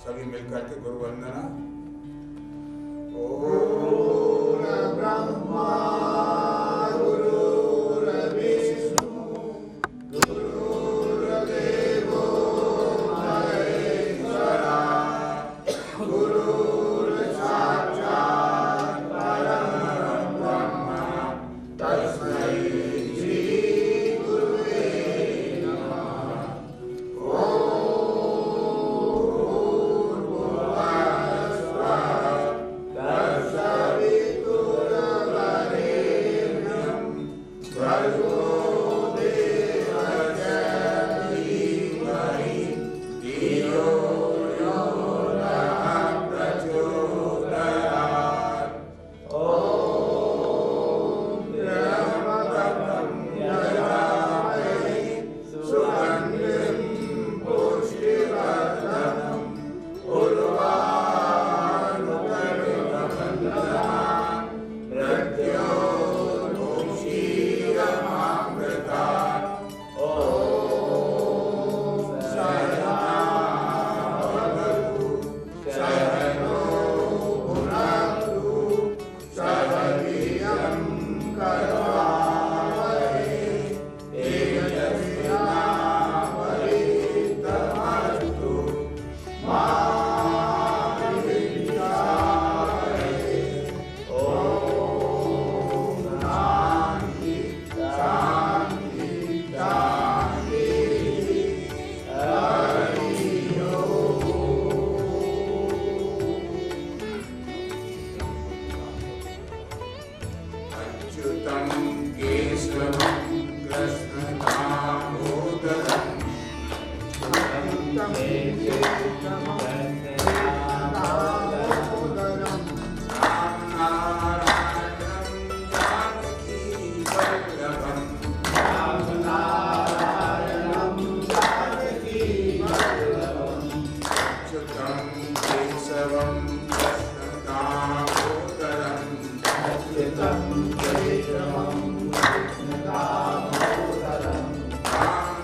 सभी मिलकर के गुरु वंदना। ओम ब्रह्मा गुरुर्विष्णु गुरुर्देवो महेश्वरा गुरुर्साक्षात् परब्रह्म तस्मै श्री गुरुवे नमः।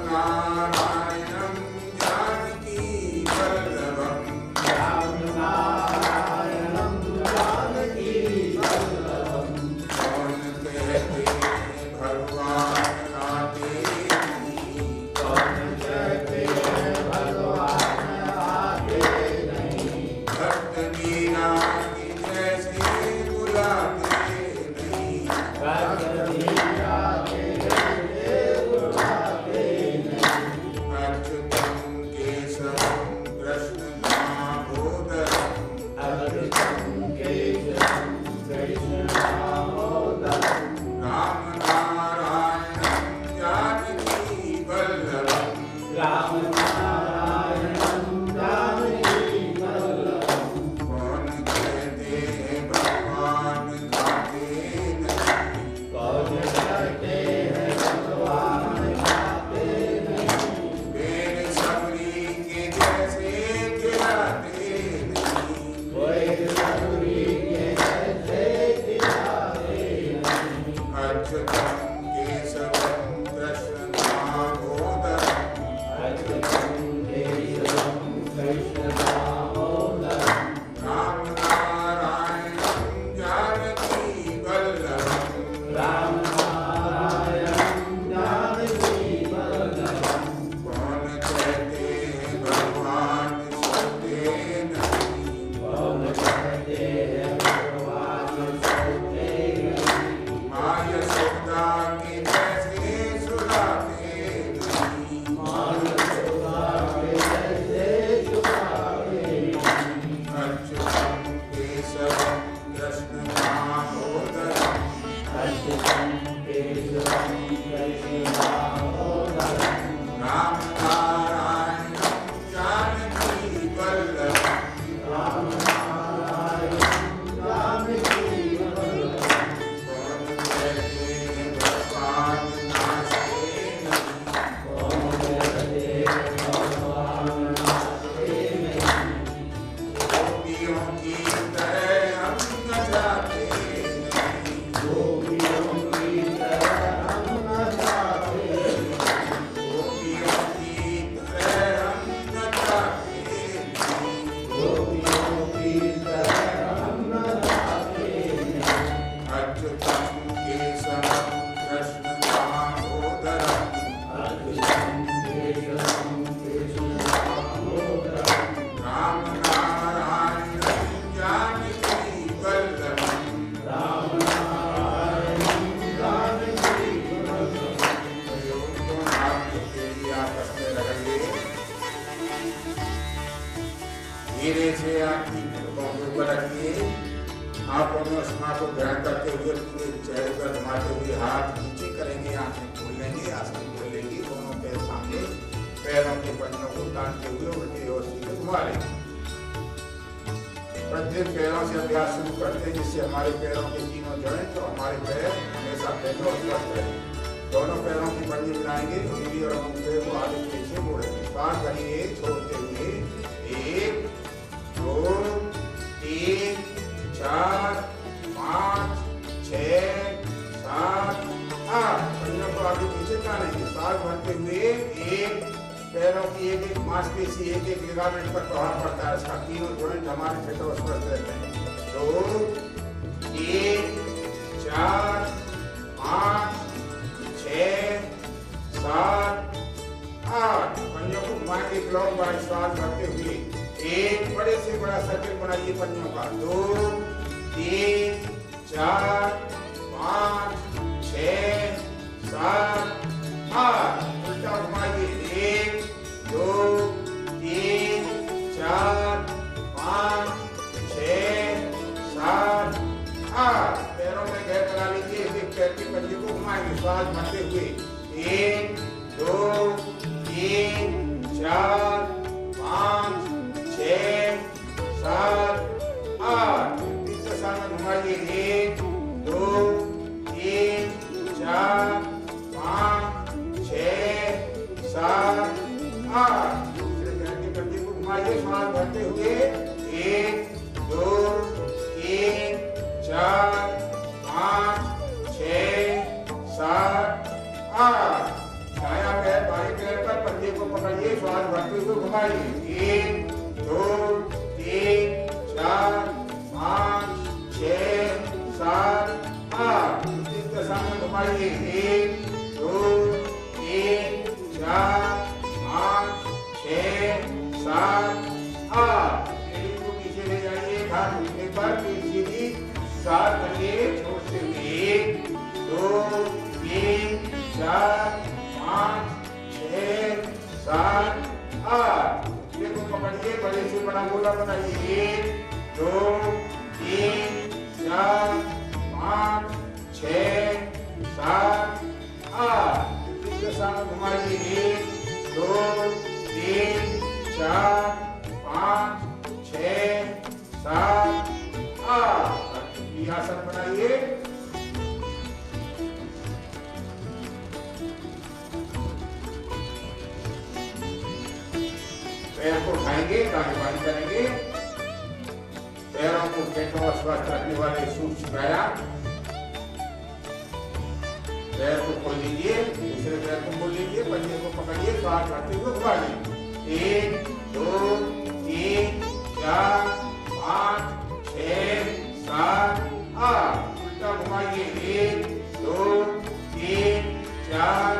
नारायणं जानकी वल्लभं धीरे से आपकी पलकों के ऊपर रखिए। आंखों में उष्मा को ग्रहण करते हुए पूरे चेहरे पर घुमाते हुए हाथ नीचे करेंगे, आंखें खोल लेंगे, आसन खोल लेंगे, दोनों पैर सामने, पैरों के पंजों को तानते हुए उल्टे और सीधे घुमा लेंगे। प्रत्येक पैरों से अभ्यास शुरू करते हैं जिससे हमारे पैरों के तीनों जॉइंट तो हमारे पैर हमेशा पैरों और स्वस्थ रहे। दोनों पैरों की पंजे मिलाएंगे, उंगली और अंगूठे को आगे पीछे मोड़ेंगे। श्वास भरिए छोड़ते हुए 1 2 3 4 5 6 7 8 पंजों को आगे पीछे तानेंगे। श्वास भरते हुए 1 पैरों की एक मांसपेशी एक लिगामेंट पर प्रभाव पड़ता है, इसका तीनों जॉइंट हमारे फिट और स्वस्थ रहते हैं। 2 3 4 5 6 7 8 पंजों को घुमाएंगे क्लॉक वाइज। श्वास भरते हुए एक बड़े से बड़ा सर्किल बनाइए पंजों का। 2 3 4 5 6 7 8 उल्टा घुमाइए। 1 2 3 4 5 6 7 8 पैरों में गैप लगा लीजिए। एक पैर के पंजे को घुमाएंगे। श्वास भरते हुए 1 2 3 4 5 6 7 8 इस दिशा में घुमाइए। 1 2 3 4 5 6 7 8 दूसरे पैर के पंजे को घुमाइए। श्वास भरते हुए 1 2 3 4 5 6 7 8 दायां पैर बाएं पैर पर पंजे को पकड़िए। श्वास भरते हुए घुमाइए। 1 2 3 4 5 6 7 8 इस दिशा में घुमाइए। 1 2 3 4 5 6 7 8 पेड़ को पीछे ले जाइए। हाथ घुटने पर पीठ सीधी। श्वास भरिए छोड़ते हुए 1 2 3 4 5 6 7 8 घुटने को पकड़िए, बड़े से बड़ा गोला बनाइए। 1 2 3 4 5 6 7 8 इस दिशा में घुमाइए। 1 2 3 4 5 6 7 8 आसन बनाइए। पैर को उठाएंगे, दाएं बाएं करेंगे। पैरों को फिट और स्वस्थ रखने वाले सूक्ष्म व्यायाम। पैर को खोल लीजिए, दूसरे पैर को खोल लीजिए, पंजे को पकड़िए, श्वास भरते हुए घुमाइए। 1 2 3 4 5 6 7 8 उल्टा घुमाइए। 1 2 3 4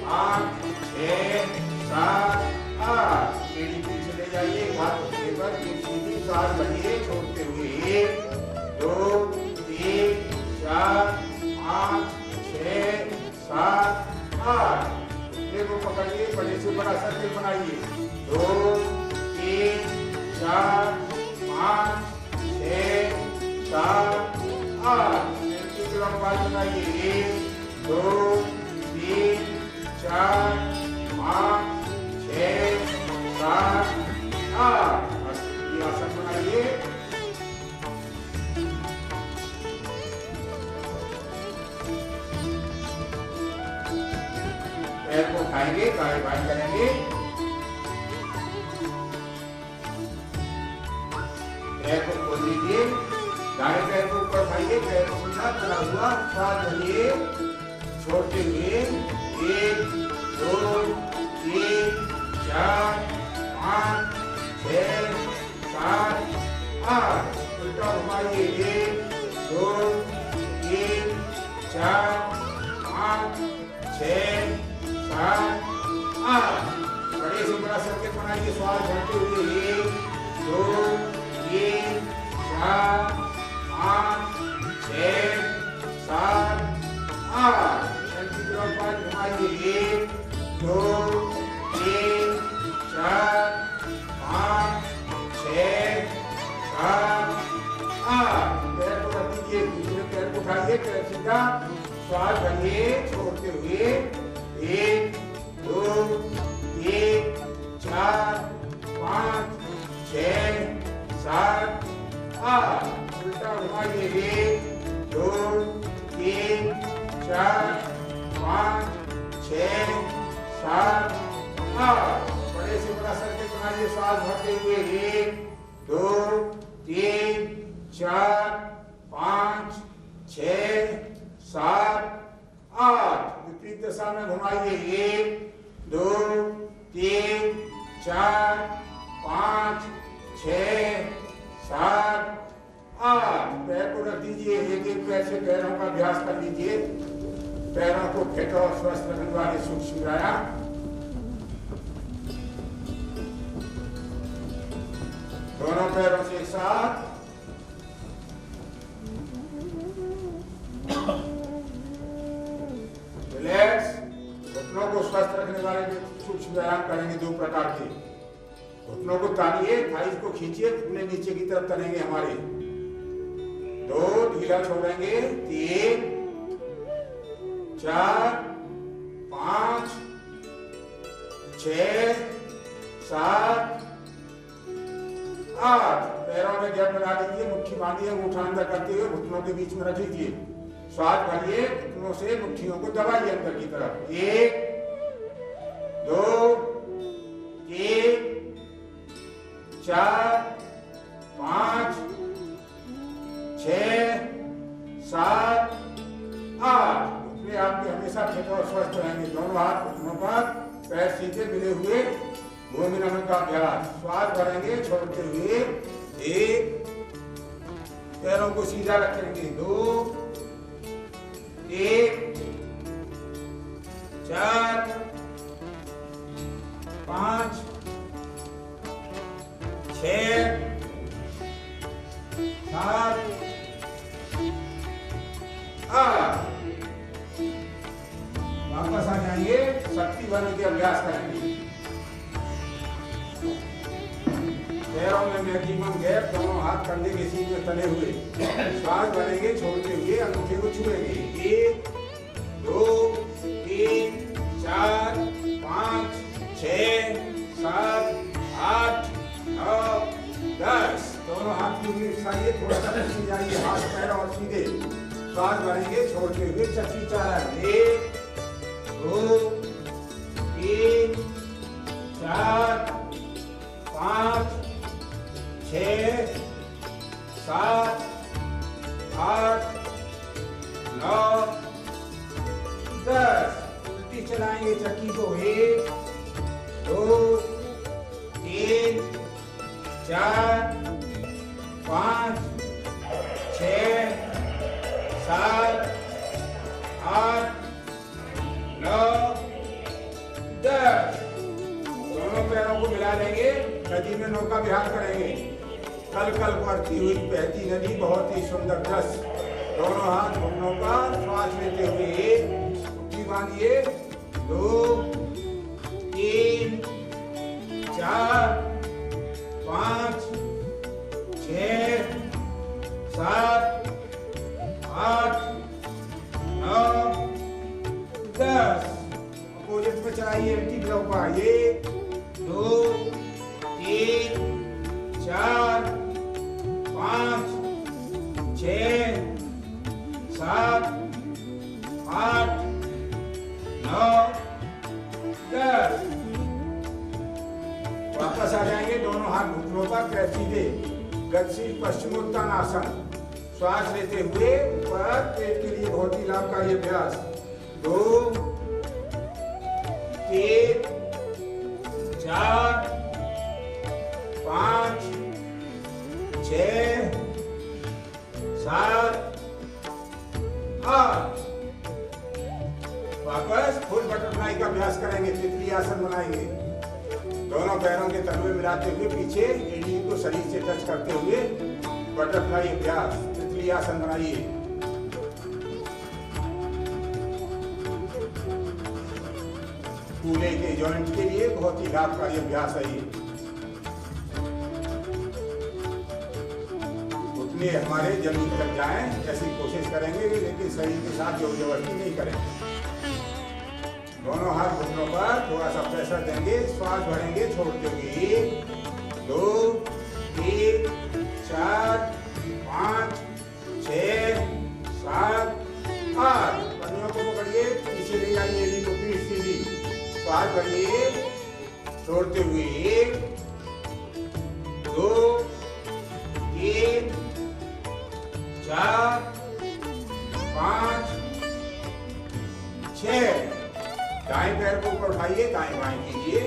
5 6 7 8 पेड़ी पीछे ले जाइए। हाथ घुटने पर सीधी। श्वास भरिए छोड़ते हुए 1 2 3 4 5 6 7 8 घुटने को पकड़िए, बड़े से बड़ा सर्किल बनाइए। 2 3 4 5 6 7 8 बनाइए। 1 2 3 4 5 6 7 8 आसन बनाइए। पैर को उठाएंगे, दाएं बाएं करेंगे। पैर को खोल लीजिए, दाएं पैर को ऊपर उठाइए, पैर को सीधा चला हुआ। श्वास भरिए छोड़ते हुए 1 2 3 4 5 6 7 8 उल्टा घुमाइए। 1 2 3 4 5 6 7 8 बड़े से बड़ा सर्किल बनाइए। श्वास भरते हुए 1 2 3 4 5 6 7 8 घुमाइए। 1 2 3 4 चलाइए सीधा। श्वास भरिए छोड़ते हुए 1 2 3 4 5 6 7 8। उल्टा घुमाइए 1 2 3 4 5 6 7 8। बड़े से बड़ा सर्किट बनाइए श्वास भरते हुए 1 2 3 4 5 6 7 8। विपरीत दिशा में घुमाइए 1 2 3 4 5 6 7 8। पैर को रख दीजिए, एक एक पैर से पैरों का अभ्यास कर लीजिए। पैरों को फिट और स्वस्थ रखने वाले सूक्ष्म व्यायाम। दोनों पैरों से साथ रिलैक्स। घुटनों को स्वस्थ रखने वाले सूक्ष्म व्यायाम करेंगे 2 प्रकार के। घुटनों को तानिए, थाइस को खींचिए, घुटने नीचे की तरफ तनेंगे हमारे। 2 ढीला छोड़ेंगे, 3 4 5 6 7 8। पैरों में गैप लगा दीजिए, मुट्ठी बांधिए, अंगूठा अंदर करते हुए घुटनों के बीच में रख लीजिए। श्वास भरिए, घुटनों से मुट्ठियों को दबाइए अंदर की तरफ। 1 2 3 4 5 6 7 8। घुटने आपके हमेशा फिट और स्वस्थ रहेंगे। दोनों हाथ घुटनों पर, पैर सीधे मिले हुए, भूमि नमन का अभ्यास। श्वास भरेंगे छोड़ते हुए 1। पैरों को सीधा रखेंगे 2 3 4 5 6 7 8। वापस आ जाएंगे, शक्ति भरने के अभ्यास करेंगे। पैरों में मैक्सिमम गैप, दोनों हाथ कंधे के सीध में तले हुए। श्वास भरेंगे छोड़ते हुए अंगूठे को छुएंगे। 1 2 3 4 5 6 7 8 9 10। दोनों हाथ की उंगली उठाइए, थोड़ा सा पीछे जाइए, हाथ पैर और सीधे। श्वास भरेंगे छोड़ते हुए चक्री चालन। 1 2 3 4 5 6 7 8 9 10। उल्टी चलाएंगे चक्की को। 1 2 3 4 5 6 7 8 9 10। दोनों पैरों को मिला लेंगे, नदी में नौका विहार करेंगे। कल कल बढ़ती हुई बहती नदी, बहुत ही सुंदर दृश्य। दोनों हाथ घुटनों पर, श्वास लेते हुए मुट्ठी बांधिए। 2 3 4 5 6 7 8 9 10। अपोजिट में चलाइए, एंटी क्लॉकवाइज। 1 2 3 4 5 6 7 8 9 10। वापस आ जाएंगे, दोनों हाथ घुटनों पर, पैर सीधे। गतिशील पश्चिमोत्तानासन। श्वास लेते हुए ऊपर, पेट के लिए बहुत ही लाभकारी अभ्यास। 2 3 4 5 6 7 8। वापस फुल बटरफ्लाई का अभ्यास करेंगे, तितली आसन बनाएंगे। दोनों पैरों के तलवे मिलाते हुए पीछे एड़ी को शरीर से टच करते हुए बटरफ्लाई अभ्यास, तितली आसन बनाइए। कूल्हे के जॉइंट के लिए बहुत ही लाभकारी अभ्यास है ये। घुटने हमारे जमीन तक जाएं, ऐसी कोशिश करेंगे, लेकिन शरीर के साथ जोर जबरदस्ती नहीं करेंगे। दोनों हाथ घुटनों पर थोड़ा सा प्रेशर देंगे, श्वास भरेंगे छोड़ते हुए। 1 2 3 4 5 6 7 8। पन्नियों को पकड़िए, पीछे ले जाइए, एड़ी को पीठ सीधी, श्वास भरिए छोड़ते हुए। 1 2 3 4 5 6। दाएं पैर को ऊपर उठाइए, दाएं बाएं कीजिए।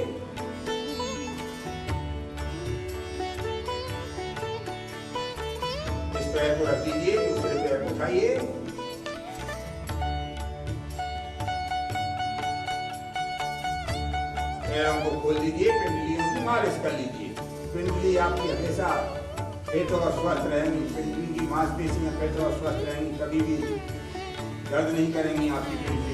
इस पैर को रख दीजिए, दूसरे पैर को उठाइए। पैरों को खोल दीजिए, पिंडलियों की मालिश कर लीजिए। पिंडली आपकी हमेशा फिट और स्वस्थ रहेंगी, पिंडली की मांसपेशियां फिट और स्वस्थ रहेंगी, कभी भी दर्द नहीं करेंगी आपकी पिंडली।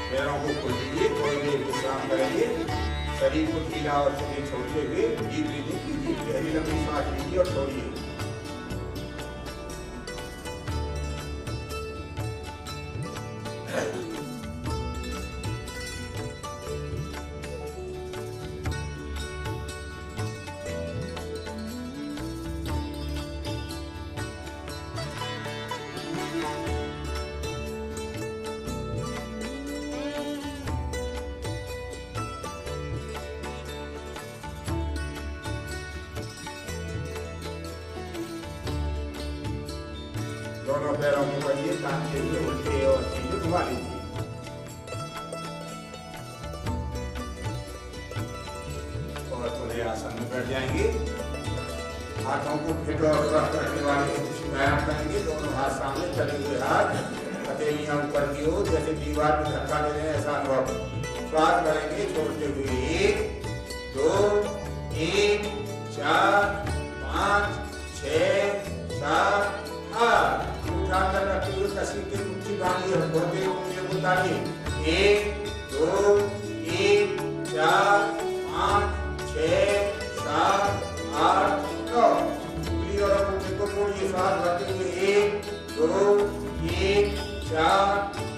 पैरों को खोल दीजिए, थोड़ी देर विश्राम करेंगे। शरीर को ढीला और शरीर छोड़ते हुए डीप ब्रीथिंग कीजिए, गहरी लंबी सांस लीजिए और छोड़िए। दोनों पैरों को पकड़िए, ताकि उल्टे और सीधे घुमा लीजिए। और थोड़े आसन में बैठ जाएंगे। हाथों को फिट और स्वस्थ रखने वाले व्यायाम करेंगे। दोनों हाथ सामने, चले हुए हाथ हथेलियां ऊपर की ओर, जैसे दीवार में धक्का दे रहे हैं, ऐसा अनुभव। श्वास भरेंगे छोड़ते हुए। 1 2 3 4 5 6 7 8। अंदर रखते हुए कसी के मुट्ठी बांधिए, घोटे उंगलियों को उतारिए। 1 2 3 4 5 6 7 8 9। उंगली और अंगूठे को मोड़िए, श्वास भरते हुए। 1 2 3 4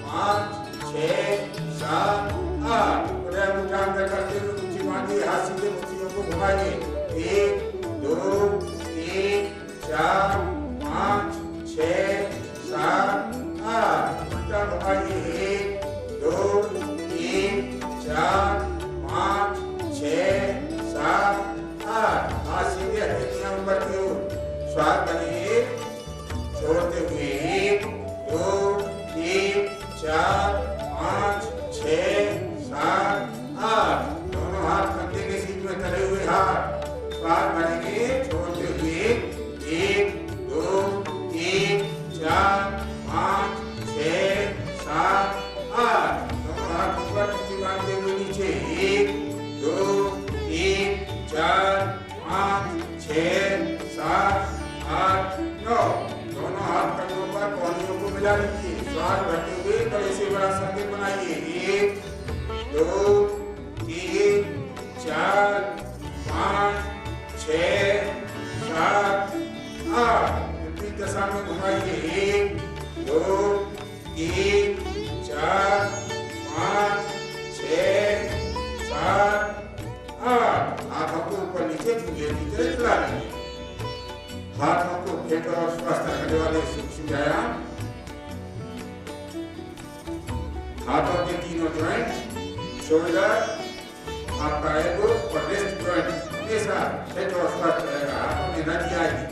5 6 7 8। अंगूठा अंदर करते हुए मुट्ठी बांधिए, हाथ सीधे मुट्ठियों को घुमाइए। 1 2 3 4 5 6 7 8। उल्टा घुमाइए। 1 2 3 4 5 6 7 8। हाथ सीधे हथेलियां ऊपर की ओर, श्वास भरिए छोड़ते हुए। 1 2 3 4 5 6 7 8। दोनों हाथ कंधे के सीध में धरे हुए हाथ, श्वास भरेंगे छोड़ते हुए। 1 2 3 4 5 6 7 8। दोनों हाथ ऊपर मुट्ठी बांधते हुए नीचे। 1 2 3 4 5 6 7 8 9। दोनों हाथ कंधों पर कौलियों को मिला लीजिए, श्वास भरते हुए बड़े से बड़ा संकेत बनाइए। 1 2 3 4 5 6 7 8। दशा में घुमाइए। 1 2 3 4 5 6 7 8। हाथों को ऊपर नीचे धीरे धीरे चला लीजिए। हाथों को फिट और स्वस्थ रखने वाले सूक्ष्म व्यायाम। हाथों के तीनों जॉइंट, शोल्डर, आपका एल्बो और रिस्ट जॉइंट हमेशा फिट और स्वस्थ रहेगा। हाथों में एनर्जी आएगी।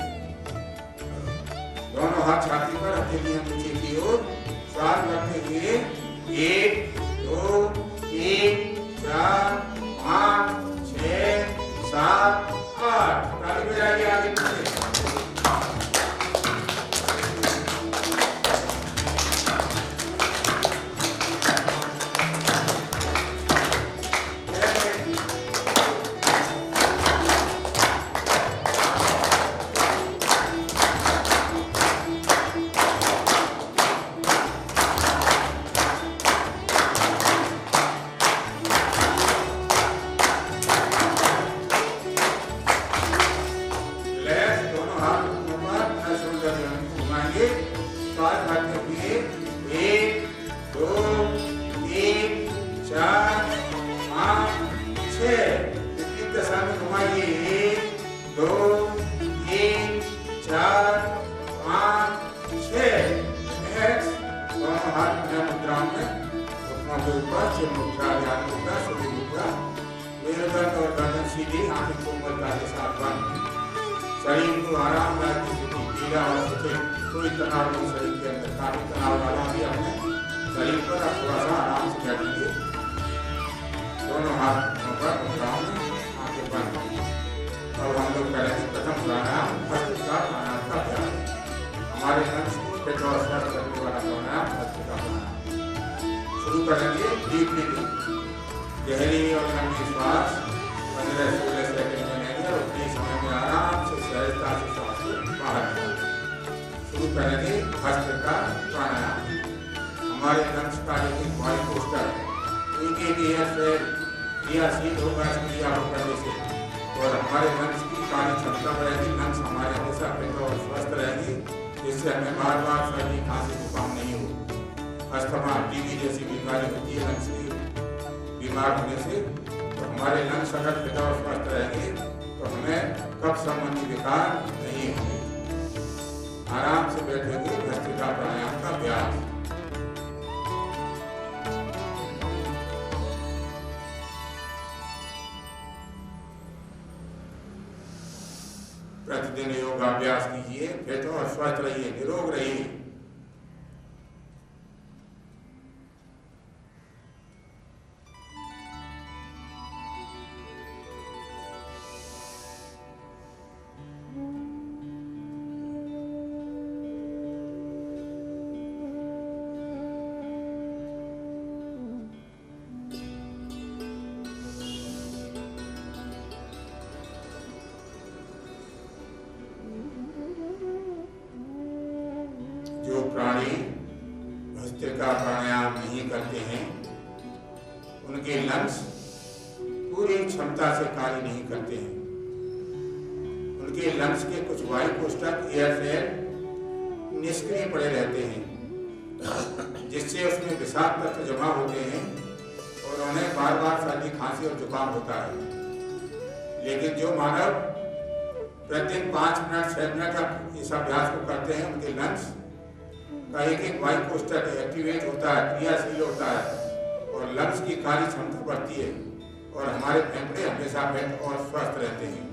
दोनों हाथ छाती पर, हथेलियां नीचे की ओर, श्वास भरते हुए। 1 2 3 4 5 6 7 8। ताली बजाइए आगे पीछे। 6 विपरीत दिशा में घुमाइए 1 2 3 4 5 6 दोनों हाथ में मुद्राओं में घुटनों के ऊपर चिर मुद्रा ध्यान मुद्रा सूर्य मुद्रा मेरुदंड और गर्दन सीधी आंखें कोमलता के साथ बंद शरीर को आरामदायक स्थिति पीड़ा और सुखी कोई तनाव नहीं शरीर के अंदर काफी तनाव वाला भी अपने शरीर पर आप थोड़ा सा आराम से बैठेंगे दोनों हाथ पर मुद्राओं में आंखें बंद अब हम लोग करेंगे प्रथम प्राणायाम हस्त का प्राणायाम का अभ्यास हमारे लंग्स को पेट और स्वस्थ करने वाला प्राणायाम हस्त का प्राणायाम शुरू करेंगे डीप ब्रीथिंग गहरी और लंबी श्वास 15-16 सेकंड में लेंगे और उतने समय में आराम से सहजता से श्वास को बाहर निकालेंगे शुरू करेंगे हस्त का प्राणायाम हमारे लंग्स का एक वायु कोष्ठक एक एयर से क्रियाशील होगा इस क्रिया को करने से और हमारे लंग्स की कार्य क्षमता बढ़ेगी लंग्स हमारे हमेशा फिट और स्वस्थ रहेगी जिससे हमें बार बार सर्दी खांसी जुकाम नहीं हो अस्थमा टीबी जैसी बीमारी होती है लंग्स की बीमार होने से तो हमारे लंग्स अगर फिट और स्वस्थ रहेंगे तो हमें कफ संबंधी विकार नहीं होंगे आराम से बैठेंगे भस्त्रिका प्राणायाम का अभ्यास प्रतिदिन योगाभ्यास कीजिए फिट और स्वस्थ रहिए निरोग रहिए जो प्राणी भस्त्रिका प्राणायाम नहीं करते हैं उनके लंग्स पूरी क्षमता से कार्य नहीं करते हैं उनके लंग्स के कुछ वायु कोष्ठक एयर सेल निष्क्रिय पड़े रहते हैं जिससे उसमें विषाक्त तत्व जमा होते हैं और उन्हें बार बार सर्दी खांसी और जुकाम होता है लेकिन जो मानव प्रतिदिन 5 मिनट 6 मिनट इस अभ्यास को करते हैं उनके लंग्स का एक वायु कोष्ठक एक्टिवेट होता है क्रियाशील होता है और लंग्स की कार्य क्षमता बढ़ती है और हमारे फेफड़े हमेशा फिट और स्वस्थ रहते हैं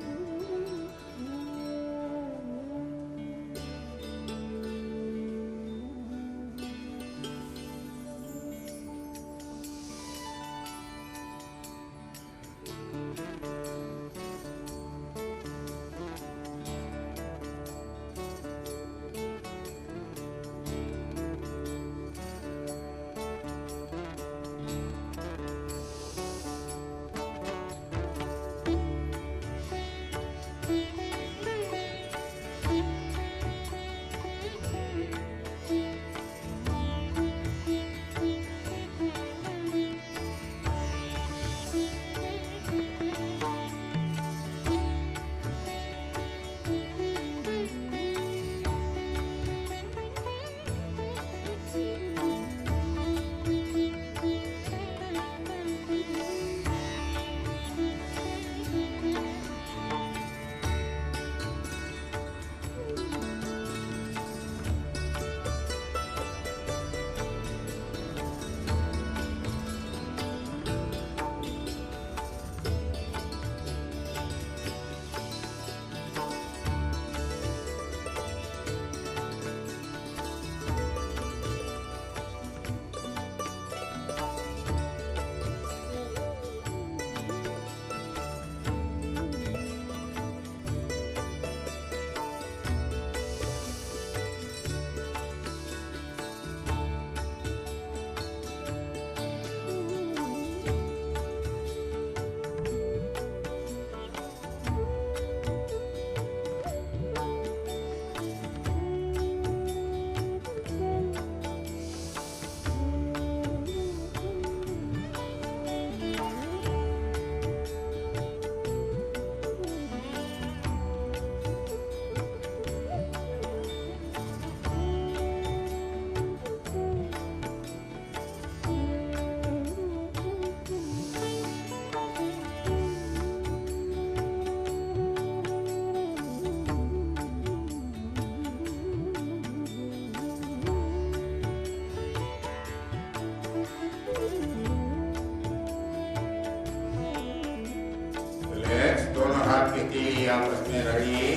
के आपस में रगड़िए।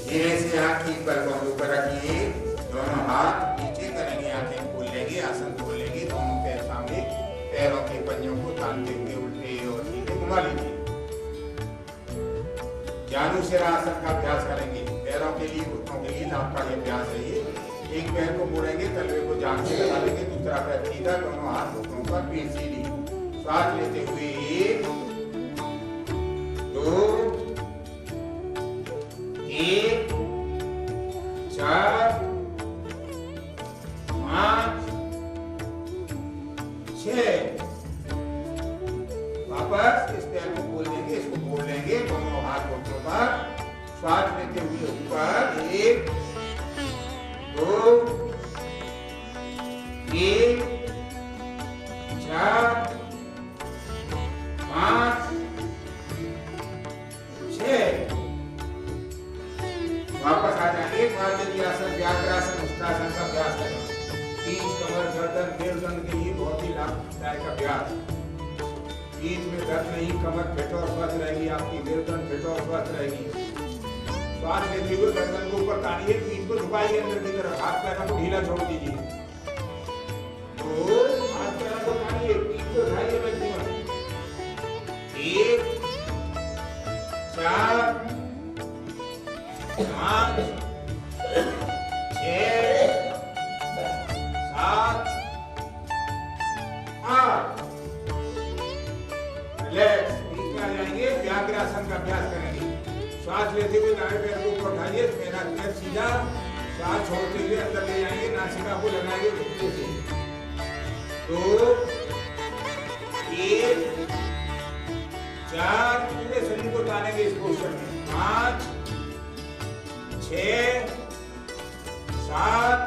धीरे से हाथ की पलकों के ऊपर रखिए, दोनों हाथ नीचे करेंगे, आंखें खोल लेंगे, आसन खोल लेंगे, दोनों पैर सामने, पैरों के पंजों को तानते हुए उल्टे और सीधे घुमा लीजिए। जानुशिरासन का अभ्यास करेंगे, पैरों के लिए, घुटनों के लिए आपका ये अभ्यास है। ये एक पैर को मोड़ेंगे, तलवे को जांघ से लगा लेंगे, दूसरा पैर सीधा, दोनों हाथ घुटनों पर, पीठ सीधी। सांस लेते हुए 1 2 1 4 5 6। वापस इस पैर को खोल देंगे, इसको मोड़ लेंगे, दोनों हाथ घुटनों पर, श्वास लेते हुए ऊपर 1 2 1 4 5 6। वापस आ जाएंगे, आसन, व्याघ्रासन, उष्ट्रासन का अभ्यास करें। पीठ, कमर, गर्दन, मेरुदंड के लिए बहुत ही लाभदायक अभ्यास। पीठ में दर्द नहीं, कमर फिट और स्वस्थ रहेगी, आपकी मेरुदंड फिट और स्वस्थ रहेगी। श्वास लेते हुए गर्दन को ऊपर तानिए, पीठ को झुकाइए अंदर की तरफ, हाथ पैरों को ढीला छोड़ दीजिए। तो हाथ पैरों को तानिए, पीठ को उठाइए मैक्सिमम। 1 4 5 6 7 8। रिलैक्स, बीच में आ जाएंगे, व्याघ्रासन का अभ्यास करेंगे। श्वास लेते हुए दाएं पैर को ऊपर उठाइए, मेरा पैर सीधा, श्वास छोड़ते हुए अंदर ले जाएंगे, नासिका को लगाएंगे घुटने से। 2 1 4, पूरे शरीर को तानेंगे इस पोस्चर में। 5 6 7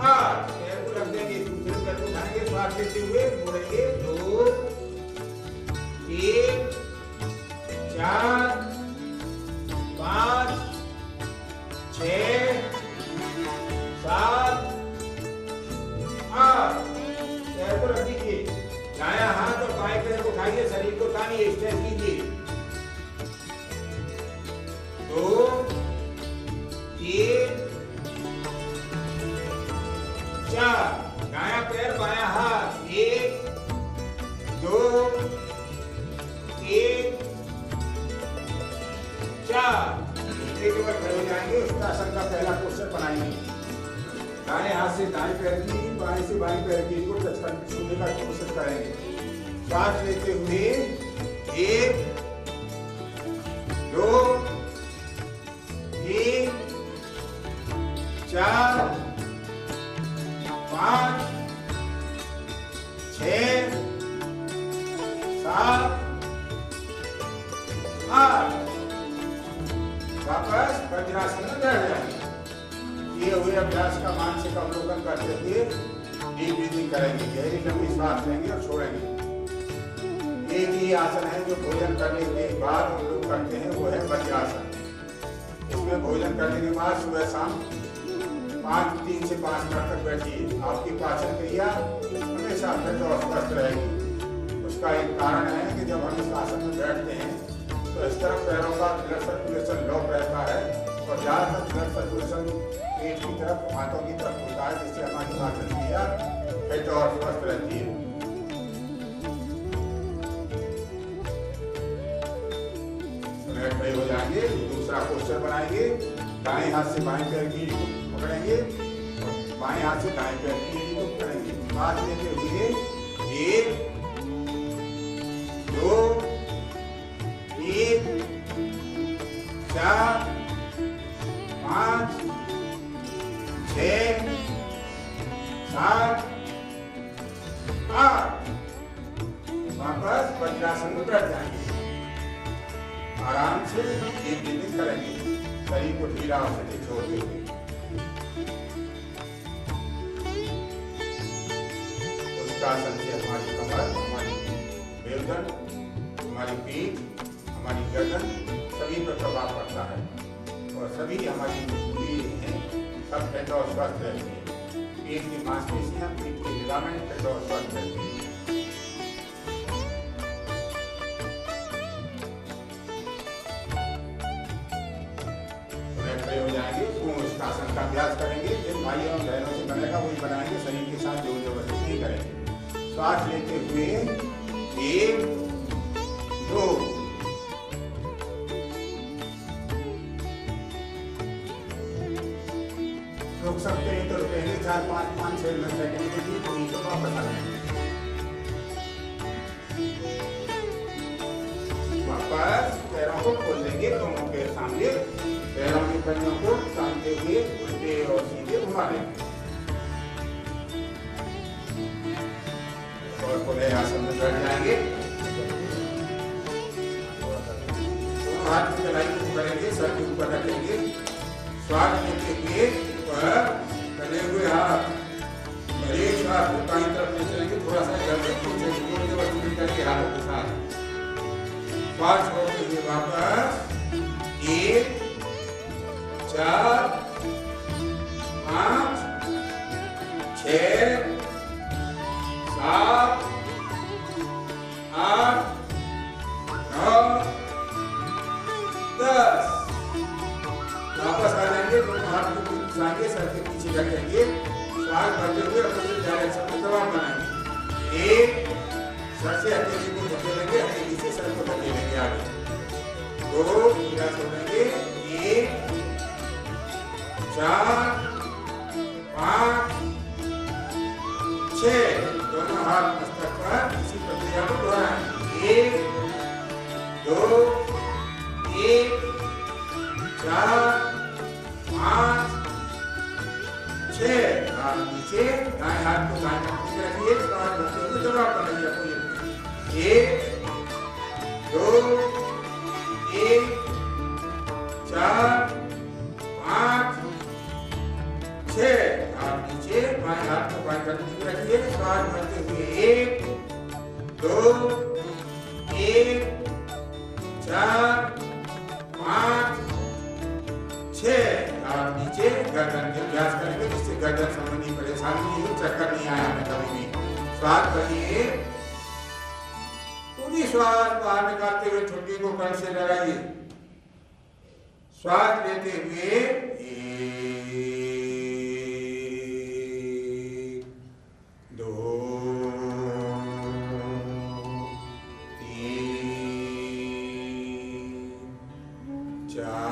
8। पैर को रख देंगे, दूसरे पैर को उठाएंगे, श्वास लेते हुए मोड़ेंगे। 2 1 4 5 6 7 8। पैर को रख दीजिए, दायां हाथ और बाएं पैर को उठाइए, शरीर को तानिए, स्ट्रेच कीजिए। 2 1 4। दायां पैर, बायां हाथ, 1 2 1 4। एक बार खड़े हो जाएंगे, उष्ट्रासन का पहला पोस्चर बनाएंगे। दाएं हाथ से दाएं पैर की, बाएं से बाएं पैर की को टच करके छूने का कोशिश करेंगे। श्वास लेते हुए 1 2 3 4 5 6 7 8। वापस वज्रासन में बैठ जाएंगे। ये हुए अभ्यास का मानसिक अवलोकन करते हुए डीप ब्रीथिंग करेंगे, गहरी लंबी सांस लेंगे और छोड़ेंगे। एक ही आसन है जो भोजन करने के बाद हम लोग करते हैं, वो है वज्रासन। इसमें भोजन करने के बाद सुबह शाम 3 से 5 मिनट तक बैठिए, आपकी पाचन क्रिया हमेशा फिट और स्वस्थ रहेगी। उसका एक कारण है कि जब हम इस आसन में बैठते हैं तो इस तरफ पैरों का ब्लड सर्कुलेशन लो रहता है और ज्यादातर ब्लड सर्कुलेशन पेट की तरफ, हाथों की तरफ होता है, जिससे हमारी पाचन क्रिया फिट और स्वस्थ रहती है। खड़े हो जाएंगे, दूसरा पोस्चर बनाएंगे। दाएं हाथ से बाएं पैर की पकड़ेंगे और बाएं हाथ से दाएं पैर की को पकड़ेंगे। सांस लेते हुए 1 2 1 4 5 6 7 8। वापस वज्रासन में बैठ जाएंगे। आराम से डीप ब्रीथिंग करेंगे, शरीर को ढीला और सीधे छोड़ते हुए। उष्ट्रासन से हमारी कमर, हमारी मेरुदंड, हमारी पीठ, हमारी गर्दन सभी पर प्रभाव पड़ता है और सभी हमारी इंद्रियां हैं, सब फिट और स्वस्थ रहती है। पेट की मांसपेशियां, पीठ के लिगामेंट फिट और स्वस्थ रहती है। इस आसन का अभ्यास करेंगे। जिन भाइयों और बहनों से बनेगा वही बनाएंगे, शरीर के साथ जोर जबरदस्ती नहीं करेंगे। सांस लेते हुए 1 2 रुक सकते हैं तो रुकेंगे 4 5 5 6 सेकंड के लिए, तो नीचे वापस आ जाएंगे। वापस पैरों को खोल देंगे, दोनों पैर सामने, पैरों की पंजों को तानते हुए उल्टे और सीधे घुमा लेंगे और खुले आसन में बैठ जाएंगे। दोनों हाथ की कलाई को करेंगे, सर के ऊपर रखेंगे। श्वास लेते हुए ऊपर चले हुए हाथ एक श्वास को दाईं तरफ ले चलेंगे, थोड़ा सा इधर से जोर जबरदस्ती करके हाथों के साथ श्वास छोड़ते हुए वापस 1 4 5 6 7 8 9 10। वापस आ जाएंगे, दोनों हाथ को घुसाएंगे, सर के पीछे रखेंगे, श्वास भरते हुए अपोजिट डायरेक्शन में दबाव बनाएंगे। 1 सर से हथेली को धकेलेंगे, हथेली से सर को धकेलेंगे आगे। 2 पूरा छोड़ेंगे। 1 4 5 6 दोनों हाथ मस्तक पर इसी प्रक्रिया को दोहराएं। 1 2 1 4 5 6 हाथ नीचे, दाएं हाथ को दाएं कंधे पे रखिए, श्वास भरते हुए दबाव बनाइए। 1 2 1 4 5 6 हाथ नीचे, बाएं हाथ को बाएं कंधे पे रखिए, श्वास भरते हुए 1 2 1 4 5 6 हाथ नीचे। गर्दन के अभ्यास करेंगे जिससे गर्दन संबंधी परेशानी नहीं हो, चक्कर नहीं आया हमें कभी भी। श्वास भरिए, पूरी श्वास बाहर निकालते हुए ठुड्डी को कंठ से लगाइए। श्वास लेते हुए 1 2 3 4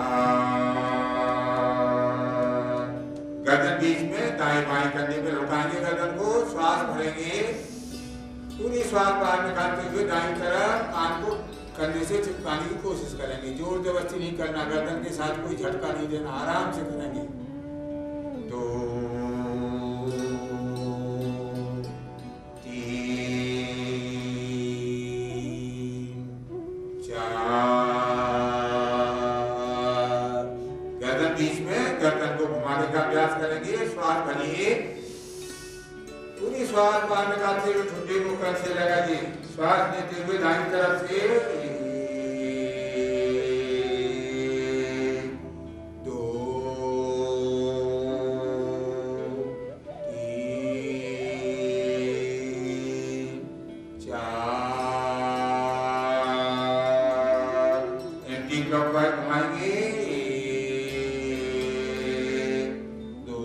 गर्दन बीच में दाएं बाएं कंधे पे लुटाएंगे गर्दन को, श्वास भरेंगे, पूरी श्वास बाहर निकालते हुए दाईं तरफ कान को कंधे से चिपकाने की कोशिश करेंगे। जोर जबरदस्ती नहीं करना, गर्दन के साथ कोई झटका नहीं देना, आराम से करेंगे। 2 3 4 गर्दन बीच में गर्दन को घुमाने का अभ्यास करेंगे। श्वास भरिए, पूरी श्वास बाहर निकालते हुए ठुड्डी को कंठ से लगाइए। श्वास लेते हुए दाईं तरफ से 2 3 4 एंटी क्लॉकवाइज घुमाएंगे। 2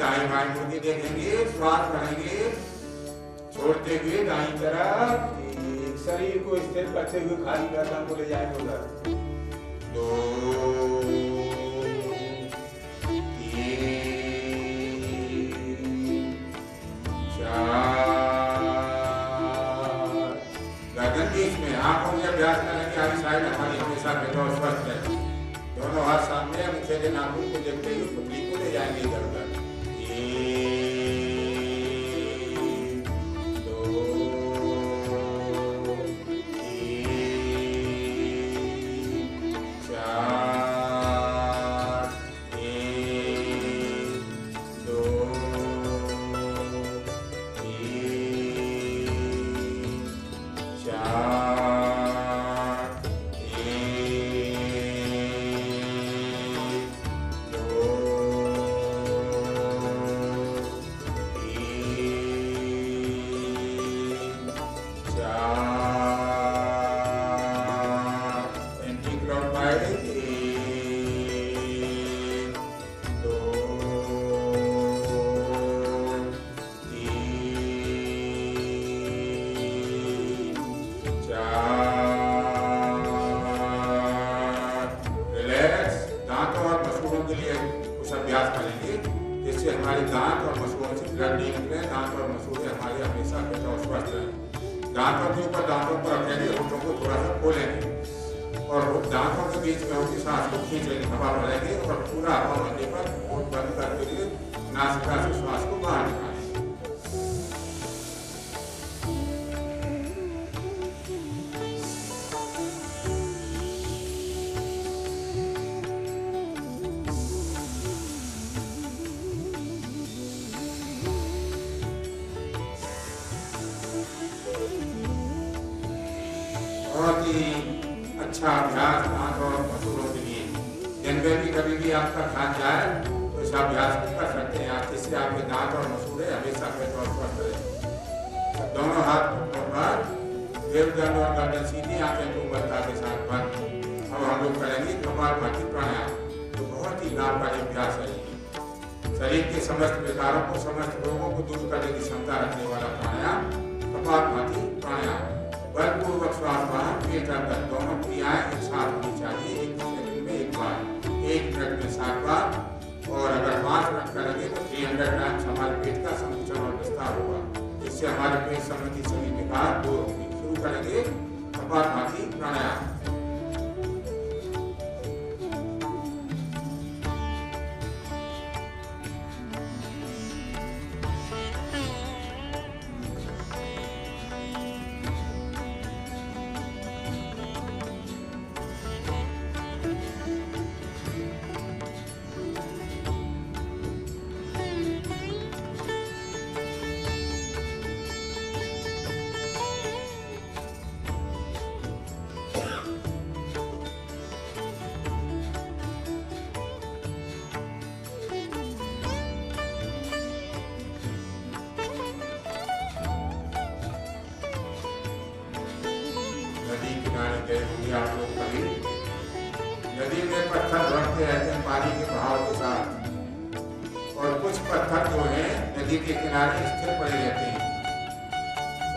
दाएं बाएं मुड़के देखेंगे, श्वास भरेंगे, छोड़ते हुए दाईं तरफ, शरीर को स्थिर करते हुए खाली गर्दन को ले जाएंगे उधर। 2 3 4 गर्दन बीच में। आंखों में अभ्यास करेंगे, आगे साइड हमारी हमेशा बेहतर और स्वस्थ है। दोनों हाथ सामने, मुझे के नाखून को देखते हुए पुतली को ले जाएंगे इधर उधर। 1 2 3 4 1 2 3 4 1 2 दांतों पर रखेंगे, होठों को थोड़ा सा खोलेंगे और दांतों के बीच में होगी सांस को खींचेंगे, हवा भरेंगे और पूरा हवा भरने पर होठ बंद करते हुए नासिका से श्वास को बाहर निकालेंगे। बहुत ही अच्छा अभ्यास दांत और मसूड़ों के लिए। दिन में भी कभी भी आपका खान जाए तो इस अभ्यास को कर सकते हैं आप, जिससे आपके दांत और मसूड़े हमेशा फिट और स्वस्थ रहे। दोनों हाथ पर देवदंड और गर्दन सीधी, आंखें कोमलता के साथ बंद। अब हम लोग करेंगे कपालभाति प्राणायाम, जो बहुत ही लाभकारी अभ्यास है। शरीर के समस्त विकारों को, समस्त रोगों को दूर करने की क्षमता रखने वाला प्राणायाम कपालभाति प्राणायाम। बलपूर्वक श्वास बाहर, पेट अंदर, दोनों क्रियाएं एक साथ होनी चाहिए। 1 सेकंड में 1 बार, 1 मिनट में 7 बार, और अगर 5 मिनट करेंगे तो 300 टाइम्स हमारे पेट का संकुचन और विस्तार होगा। इससे हमारे पेट संबंधी सभी विकार दूर होंगे। शुरू करेंगे कपालभाति प्राणायाम। नदी किनारे गए होंगे आप लोग कभी। नदी में पत्थर बढ़ते रहते हैं पानी के बहाव के साथ, और कुछ पत्थर जो हैं नदी के किनारे स्थिर पड़े रहते हैं।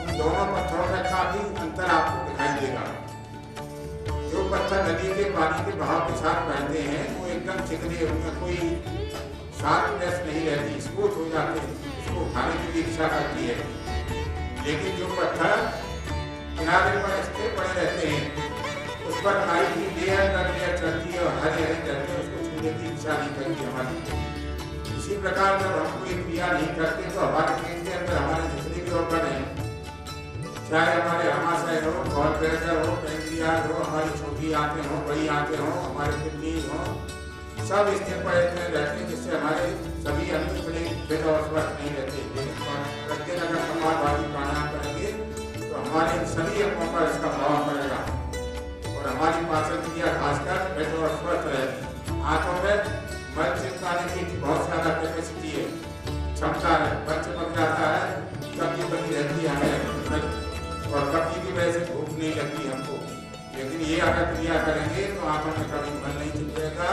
उन दोनों पत्थरों में काफी अंतर आपको दिखाई देगा। जो पत्थर नदी के पानी के बहाव के साथ बहते हैं वो एकदम चिकने, उनमें कोई शार्पनेस नहीं रहती, स्मूथ हो जाते हैं, उसको उठाने की भी इच्छा करती है। लेकिन जो पत्थर किनारे पर स्थिर पड़े रहते हैं, उस पर खाई की लेयर दर लेयर चढ़ती है और हरे हरे रहते हैं, उसको छूने की इच्छा नहीं करती हमारी। इसी प्रकार जब हम कोई क्रिया नहीं करते तो हमारे पेट के अंदर हमारे जितने भी ऑर्गन हैं, चाहे हमारे आमाशय हो, गॉलब्लैडर हो, पैंक्रियाज हो, हमारी छोटी आंतें हो, बड़ी आंतें हो, हमारे किडनीज हो, सब स्थिर पड़े रहते हैं, जिससे हमारे सभी अंग फिट और स्वस्थ नहीं रहते। लेकिन प्रत्येक अगर कपालभाति प्राणायाम करेंगे तो हमारे सभी अंगों पर इसका प्रभाव पड़ेगा और हमारी पाचन क्रिया खासकर फिट और स्वस्थ रहेगी। आंतों में मल चिपकाने की बहुत ज्यादा कैपेसिटी है, क्षमता है। मल चिपक जाता है, कब्जी बनी रहती है हमें, और कब्जी की वजह से भूख नहीं लगती हमको। लेकिन ये अगर क्रिया करेंगे तो आंतों में कभी मल नहीं चिपकेगा,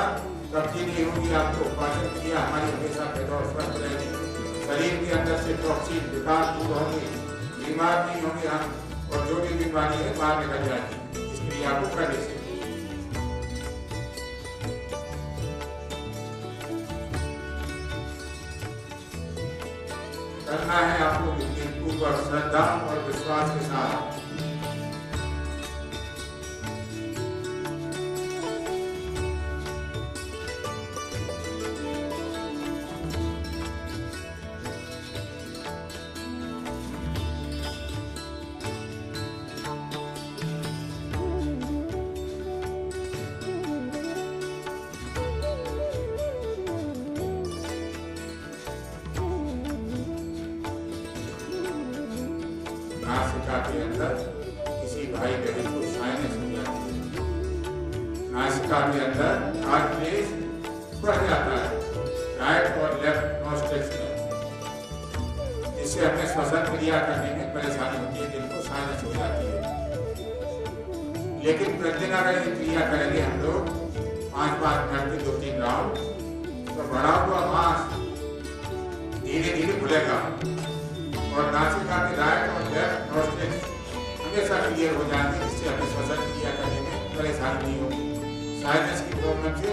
कब्जी नहीं होगी, आपको पाचन क्रिया हमारी हमेशा फिट और स्वस्थ रहेगी। शरीर के अंदर से टॉक्सिन विकार दूर होंगे, बीमार नहीं होंगे हम, और जो भी बीमारी है बाहर निकल जाएगी इस क्रिया को करने से। करना है आपको पूर्ण श्रद्धा और विश्वास के साथ। नासिका के अंदर किसी भाई बहन को साइनस हो जाती है। नासिका के अंदर कार्टिलेज बढ़ जाता है राइट और लेफ्ट नॉस्ट्रिल्स में, जिससे हमें श्वसन क्रिया करने में परेशानी होती है, जिनको साइनस हो जाती है। लेकिन प्रतिदिन अगर ये क्रिया करेंगे हम लोग 5-5 मिनट के 2-3 राउंड, तो बढ़ा हुआ मांस धीरे धीरे खुलेगा और नासिका के राइट और लेफ्ट नॉस्ट्रिल्स हमेशा क्लियर हो जाएंगे, जिससे हमें श्वसन क्रिया करने में परेशानी नहीं होगी। साइनस की प्रॉब्लम से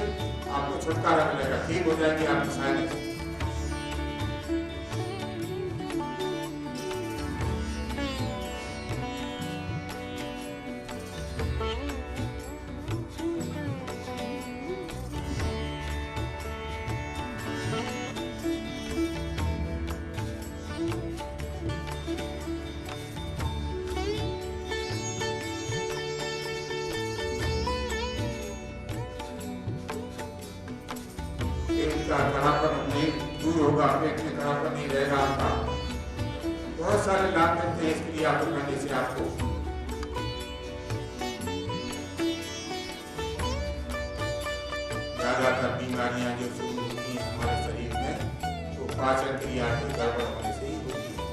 आपको छुटकारा मिलेगा, ठीक हो जाएगी आपकी साइनस। का कड़ापन नहीं दूर होगा, पेट में कड़ापन नहीं रहेगा आपका। बहुत सारे लाभ मिलते हैं इसके लिए आपको करने से आपको। ज्यादातर बीमारियां जो शुरू होती हैं हमारे शरीर में तो पाचन क्रिया के गड़बड़ होने से ही होती है।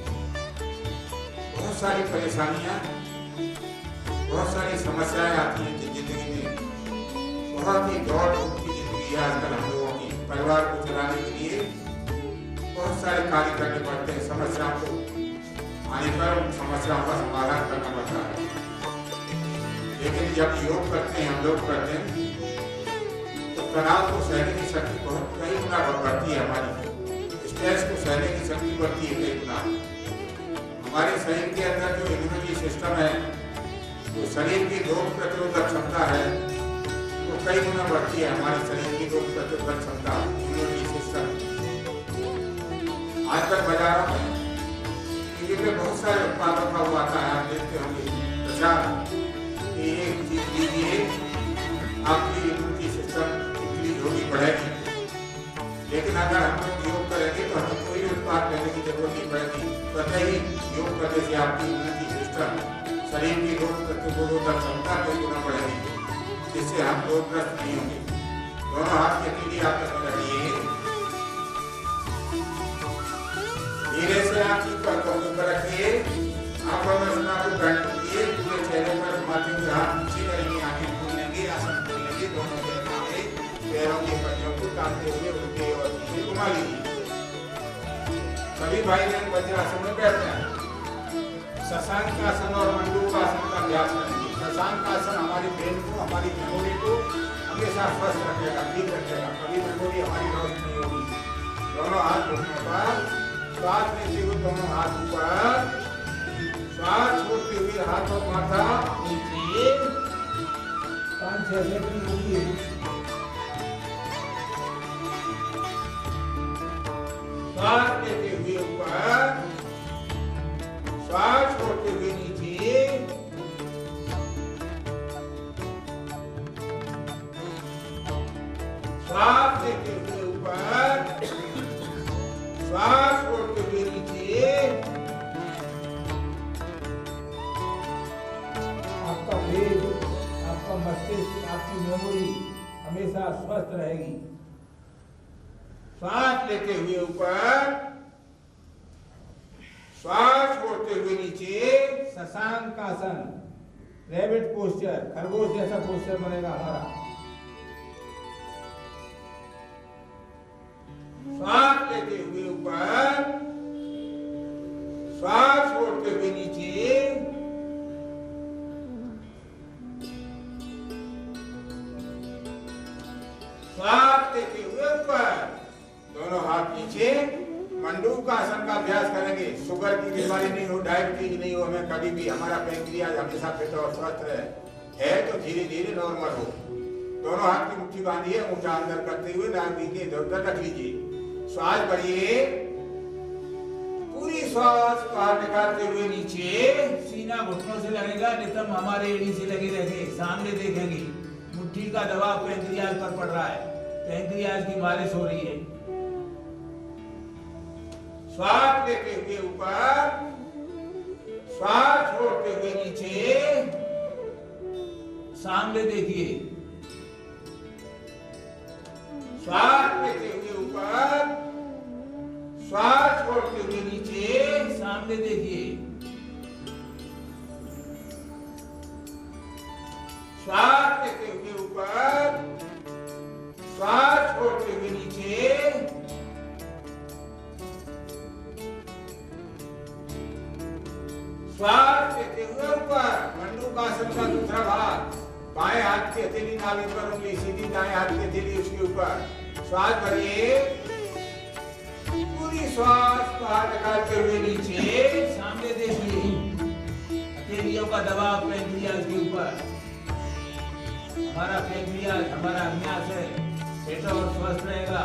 बहुत सारी परेशानियां, बहुत सारी समस्याएं आती हैं जिंदगी में। बहुत ही दौड़ धूप की जिंदगी है आजकल हम लोगों की। परिवार को चलाने के लिए बहुत सारे कार्य करने पड़ते हैं। समस्याओं को आने पर उन समस्याओं का समाधान करना पड़ता है। लेकिन जब योग करते हैं, हम लोग करते हैं, तो तनाव को सहने की शक्ति बहुत कई गुना बढ़ती है हमारी। स्ट्रेस को सहने की शक्ति बढ़ती है कई गुना। हमारे शरीर के अंदर जो इम्यूनिटी सिस्टम है, जो शरीर की रोग प्रतिरोधक क्षमता है, वो कई गुना बढ़ती है। हमारे शरीर की रोग प्रतिरोधक क्षमता, इम्यूनिटी सिस्टम। आजकल बाजारों में टीवी पे बहुत सारे उत्पादों का हुआ आता है, आप देखते होंगे प्रचार कि एक चीज लीजिए आपकी इम्यूनिटी सिस्टम इतनी होगी, बढ़ेगी। लेकिन अगर हम लोग योग करेंगे तो हमें कोई उत्पाद लेने की जरूरत नहीं पड़ेगी। स्वतः ही योग करने से आपकी इम्यूनिटी सिस्टम, शरीर की रोग प्रतिरोधक क्षमता कई गुना बढ़ेगी, जिससे हम रोगग्रस्त नहीं होंगे। दोनों हाथ की हथेली आप रखिए, धीरे से आप ऊपर रखिए, आंखों में अपना को बैंड कीजिए, पूरे चेहरे पर माथे में हाथ नीचे करेंगे, आंखें खोल लेंगे, आसन खोल लेंगे, दोनों पैरों की पंजों को ताकते हुए उल्टे और सीधे घुमा लीजिए। सभी भाई बहन वज्रासन में बैठ जाएं। शशांकासन और मंडूकासन का अभ्यास करेंगे। शशांकासन हमारी ब्रेन को, हमारी मेमोरी को हमेशा स्वस्थ रखेगा, ठीक रखेगा, कभी मेमोरी हमारी लॉस नहीं होगी। दोनों हाथ घुटनों पर, श्वास लेते हुए दोनों हाथ ऊपर, श्वास छोड़ते हुए हाथ और माथा नीचे। 5-6 सेकंड रुकिए। श्वास लेते हुए ऊपर, श्वास छोड़ते हुए नीचे। श्वास लेते हुए ऊपर, श्वास छोड़ते हुए नीचे। आपका ब्रेन, आपका मस्तिष्क, आपकी मेमोरी हमेशा स्वस्थ रहेगी। श्वास लेते हुए ऊपर, श्वास छोड़ते हुए नीचे। शशांकासन, रैबिट पोस्चर, खरगोश जैसा पोस्चर बनेगा हमारा। श्वास लेते हुए ऊपर, श्वास छोड़ते हुए नीचे। श्वास लेते हुए ऊपर, दोनों हाथ नीचे। मंडूकासन का अभ्यास करेंगे। शुगर की बीमारी नहीं हो, डायबिटीज नहीं हो, हमें कभी भी हमारा पैंक्रियाज हमेशा फिट और स्वस्थ रहे है तो धीरे धीरे नॉर्मल हो। दोनों हाथ की मुट्ठी बांधिए, मुट्ठा अंदर करते हुए नाभि के इधर रख लीजिए। श्वास भरिए, पूरी श्वास बाहर निकालते हुए नीचे। सीना घुटनों से लगेगा, नितंब हमारे एड़ी से लगे रहेंगे, सामने देखेंगे। मुट्ठी का दबाव पैंक्रियाज पर पड़ रहा है, पैंक्रियाज की मालिश हो रही है। श्वास लेते हुए ऊपर, श्वास छोड़ते हुए नीचे। सामने देखिए। श्वास लेते हुए ऊपर, श्वास छोड़ते हुए नीचे। सामने देखिए। श्वास लेते हुए ऊपर, श्वास छोड़ते हुए नीचे। श्वास लेते हुए ऊपर। मंडूकासन का दूसरा भाग, बाएं हाथ की हथेली नाभि पर उंगली सीधी, दाएं हाथ की हथेली उसके ऊपर। श्वास भरिए, पूरी श्वास बाहर निकालते हुए नीचे। सामने देखिए, हथेलियों का दबाव पैंक्रियाज के ऊपर। हमारा पैंक्रियाज, हमारा अभ्यास है, फिट और स्वस्थ रहेगा,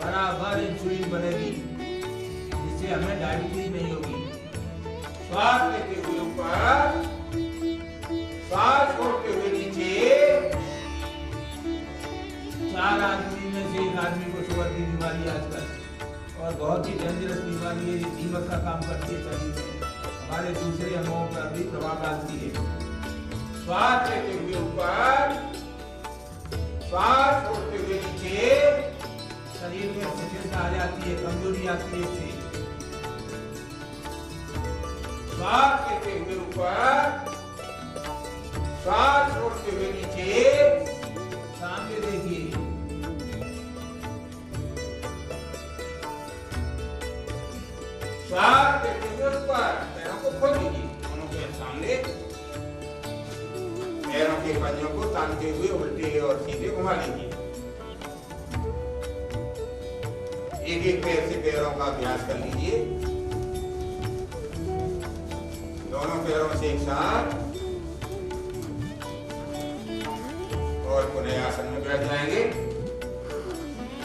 बराबर इंसुलिन बनेगी, जिससे हमें डायबिटीज नहीं होगी। श्वास लेते हुए ऊपर, श्वास छोड़ते हुए नीचे। 4 आदमी में से एक आदमी को शुगर की बीमारी आजकल और बहुत ही डेंजरस बीमारी है, ये दीमक का काम करती है शरीर में, हमारे दूसरे अंगों पर भी प्रभाव डालती है। श्वास लेते हुए ऊपर, श्वास छोड़ते हुए नीचे, शरीर में शिथिलता आ जाती है, कमजोरी आती है इससे। श्वास लेते हुए ऊपर, श्वास छोड़ते हुए नीचे, सामने देखिए, श्वास लेते हुए ऊपर, पैरों को खोल दीजिए, दोनों पैर सामने, पैरों के पंजों को तानते हुए उल्टे और सीधे घुमा लीजिए। एक एक पैर से पैरों का अभ्यास कर लीजिए, दोनों पैरों से एक साथ, और पुनः आसन में बैठ जाएंगे।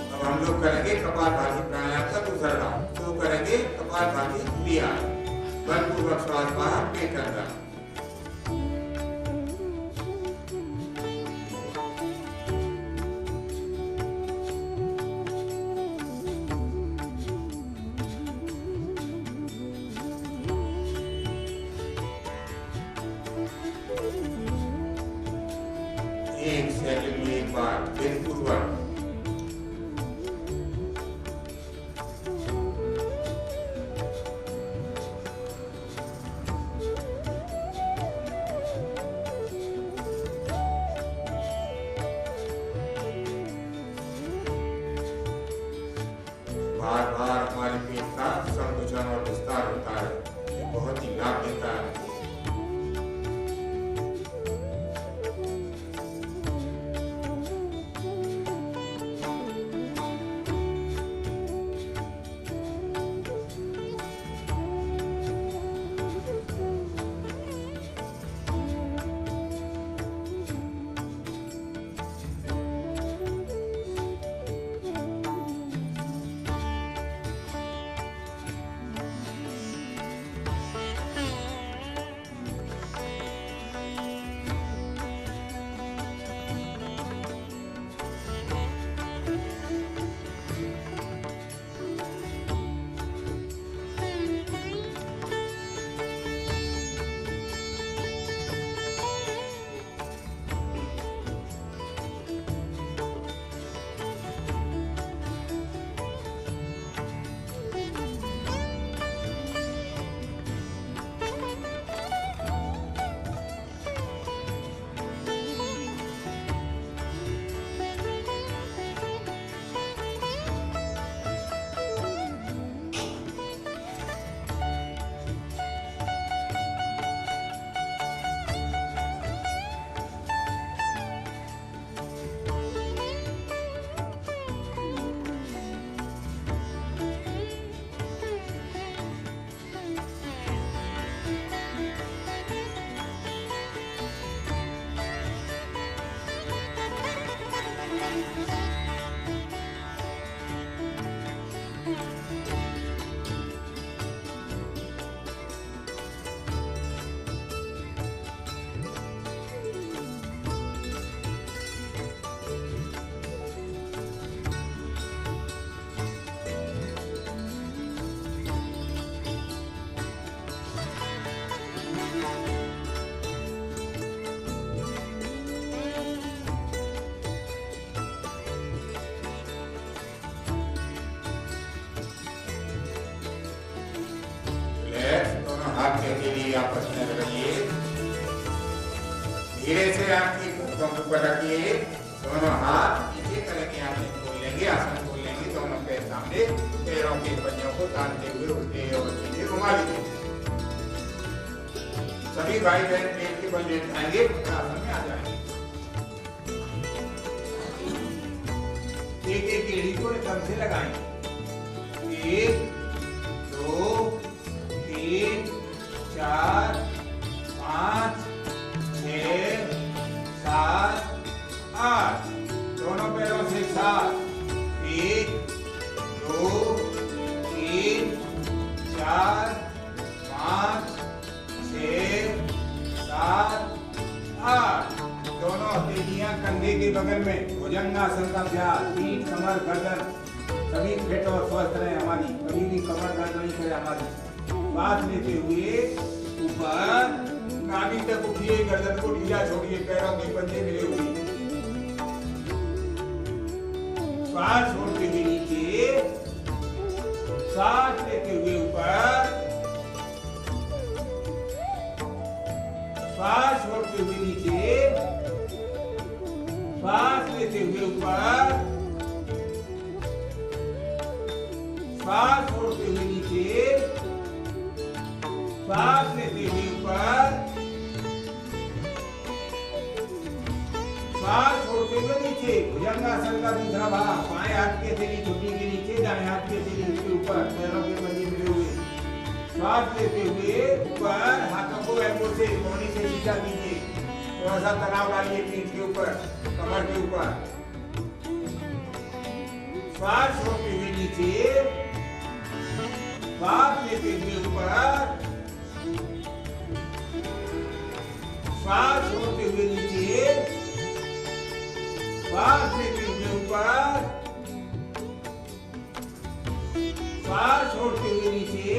अब हम लोग करेंगे कपालभाति प्राणायाम का दूसरा राउंड। तो करेंगे कपालभाति क्रिया, बलपूर्वक श्वास बाहर पेट अंदर। एक सेकंड में एक बार फिर पूर्वक, बार बार हमारे पेट का संकुचन और विस्तार होता है, ये बहुत ही लाभ देता है। आपस में लगाइए, धीरे से आपकी घुटनों के ऊपर रखिए, दोनों हाथ नीचे करेंगे, आसन खोल लेंगे, आसन खोल लेंगे, दोनों पैर सामने, पैरों के पंजों को तानते हुए उल्टे और सीधे घुमा लीजिए। सभी भाई बहन पेट के बल लेट जाएंगे, आसन में आ जाएंगे। एक एक एड़ी को एकदम से लगाएंगे, 1 2 3 4 5 6 7 8, दोनों पैरों से साथ, 1 2 3 4 5 6 7 8, दोनों हथेलियां कंधे के बगल में, भुजंगासन का अभ्यास, पीठ कमर गर्दन सभी फिट और स्वस्थ रहे हमारी, कभी भी कमर दर्द नहीं करे हमारी। सांस लेते हुए ऊपर नाभि तक उठिए, गर्दन को ढीला छोड़िए, पैरों के पंजे मिले हुए। सांस छोड़ते हुए नीचे, सांस लेते हुए ऊपर, सांस छोड़ते हुए नीचे, सांस लेते हुए ऊपर, सांस छोड़ते हुए नीचे, सांस लेते हुए ऊपर, सांस छोड़ते हुए नीचे। भुजंगासन का दूसरा भाग, बाएं हाथ की हथेली चोटी के नीचे, दाएं हाथ की हथेली उसके ऊपर, पैरों के पंजे मिले हुए। सांस लेते हुए ऊपर, हाथों को एल्बो से, कोहनी से सीधा कीजिए, थोड़ा सा तनाव डालिए पीठ के ऊपर, कमर के ऊपर। सांस छोड़ते हुए नीचे, सांस लेते हुए ऊपर, सांस छोड़ते हुए नीचे, सांस लेते हुए ऊपर, सांस छोड़ते हुए नीचे,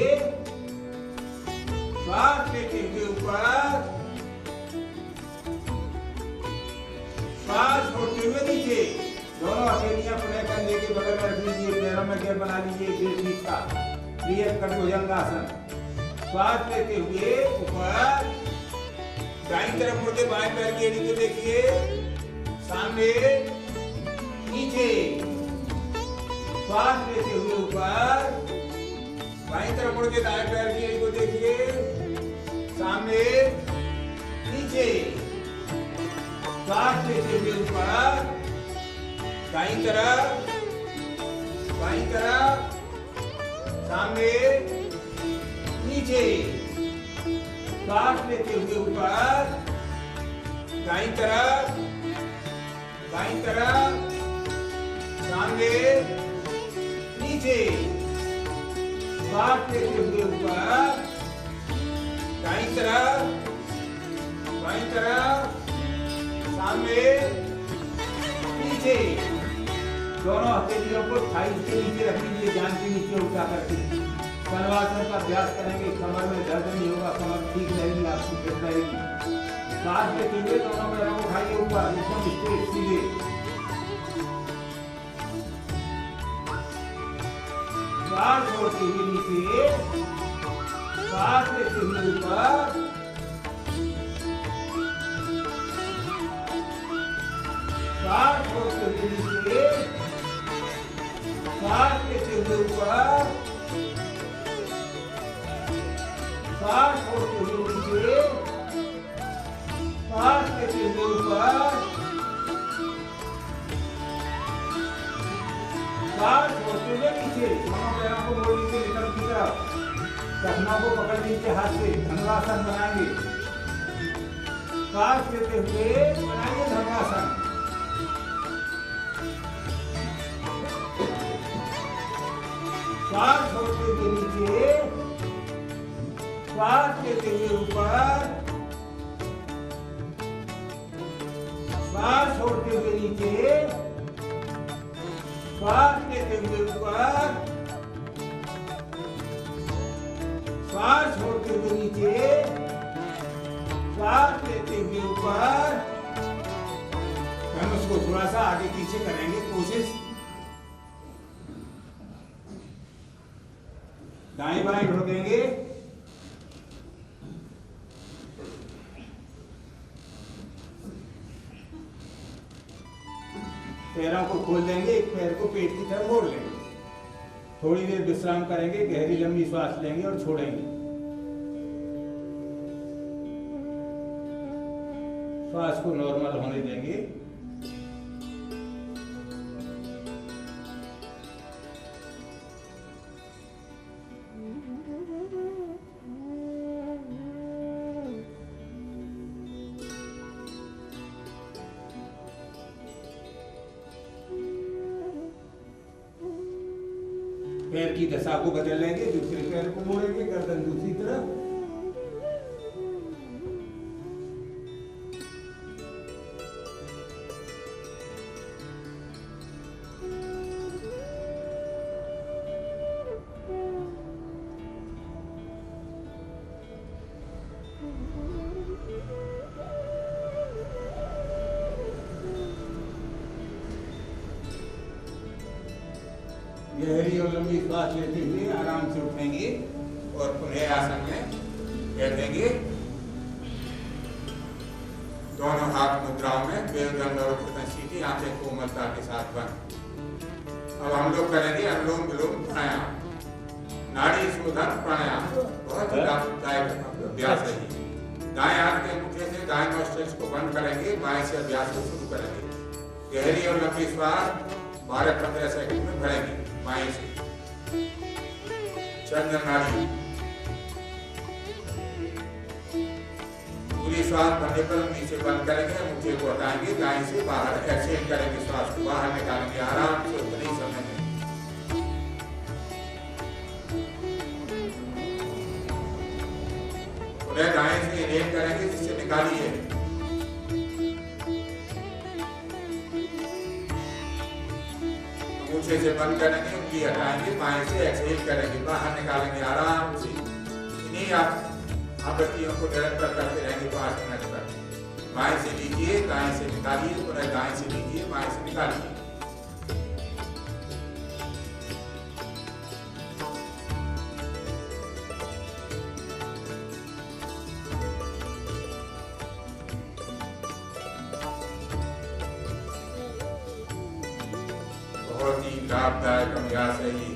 सांस लेते हुए ऊपर, सांस छोड़ते हुए नीचे। दोनों हथेलियां पुनः कंधे के बगल में रख लीजिए, पैरों में गैप बना लीजिए 1.5 फीट का। क्रियक भुजंगासन। सांस लेते हुए ऊपर, दाईं तरफ मुड़ के बाएं पैर की एड़ी को देखिए, सामने नीचे। सांस लेते हुए ऊपर, बाईं तरफ मुड़ के दाएं पैर की एड़ी को देखिए, सामने नीचे। सांस लेते हुए ऊपर, दाईं तरफ, बाईं तरफ, सामने नीचे। सांस लेते हुए ऊपर, दाईं तरफ, बाईं तरफ, सामने नीचे। सांस लेते हुए ऊपर, दाईं तरफ, बाईं तरफ, सामने नीचे। दोनों हथेलियों को थाई के नीचे रख लीजिए, जान के नीचे उठा करके। शलवासन का अभ्यास करेंगे, कमर में दर्द नहीं होगा, कमर ठीक रहेगी, आपकी फिट रहेगी। सांस लेते हुए दोनों पैरों को उठाइए ऊपर, एकदम स्ट्रेट सीधे। सांस छोड़ते हुए नीचे, सांस लेते हुए ऊपर, सांस छोड़ते हुए नीचे, सांस लेते हुए ऊपर, सांस छोड़ते हुए नीचे, सांस लेते हुए ऊपर, सांस छोड़ते हुए नीचे। दोनों पैरों को मोड़ लीजिए निकल की तरफ, टखनों को पकड़ लीजिए हाथ से, धनुरासन बनाएंगे। सांस लेते हुए बनाइए धनुरासन। सांस छोड़ते हुए नीचे, सांस लेते हुए ऊपर, सांस छोड़ते हुए नीचे, सांस लेते हुए ऊपर, सांस छोड़ते हुए नीचे, सांस लेते हुए ऊपर। हम उसको थोड़ा सा आगे पीछे करेंगे कोशिश। दाएं बाएं ढोकेंगे, पैरों को खोल देंगे, एक पैर को पेट की तरफ मोड़ लेंगे। थोड़ी देर विश्राम करेंगे, गहरी लंबी श्वास लेंगे और छोड़ेंगे। श्वास को नॉर्मल होने देंगे। पैर की दशा को बदल लेंगे, दूसरे पैर को मोड़ेंगे, गर्दन दूसरी तरफ। गहरी और लंबी सांस लेते हुए आराम से उठेंगे और पुनः आसन में बैठेंगे। दोनों हाथ मुद्राओं में बेउदंड और सीधी, आंखें कोमलता के साथ बंद। अब हम लोग करेंगे अनुलोम विलोम प्राणायाम, नाड़ी शोधन प्राणायाम। बहुत ही लाभदायक अभ्यास है ये। दाएं हाथ के अंगूठे से दाएं नॉस्ट्रिल्स को बंद करेंगे, बाएं से अभ्यास को शुरू करेंगे। गहरी और लंबी श्वास 12-15 सेकंड में भरेंगे बाएं से। चंद्र नाड़ी, पूरी श्वास भरने पर नीचे बंद करेंगे, अंगूठे को हटाएंगे, दाएं से बाहर एक्सहेल करेंगे, श्वास को बाहर निकालेंगे आराम से उतने ही समय में। पुनः दाएं से इनहेल करेंगे, जिससे निकालिए। अंगूठे से बंद करेंगे, उंगली हटाएंगे, बाएं से एक्सहेल करेंगे, बाहर निकालेंगे आराम से। इन्हीं आवृत्तियों को निरंतर करते रहेंगे 5 मिनट तक। बाएं से लीजिए, दाएं से निकालिए, पुनः दाएं से लीजिए, बाएं से निकालिए। बहुत ही लाभदायक अभ्यास है ये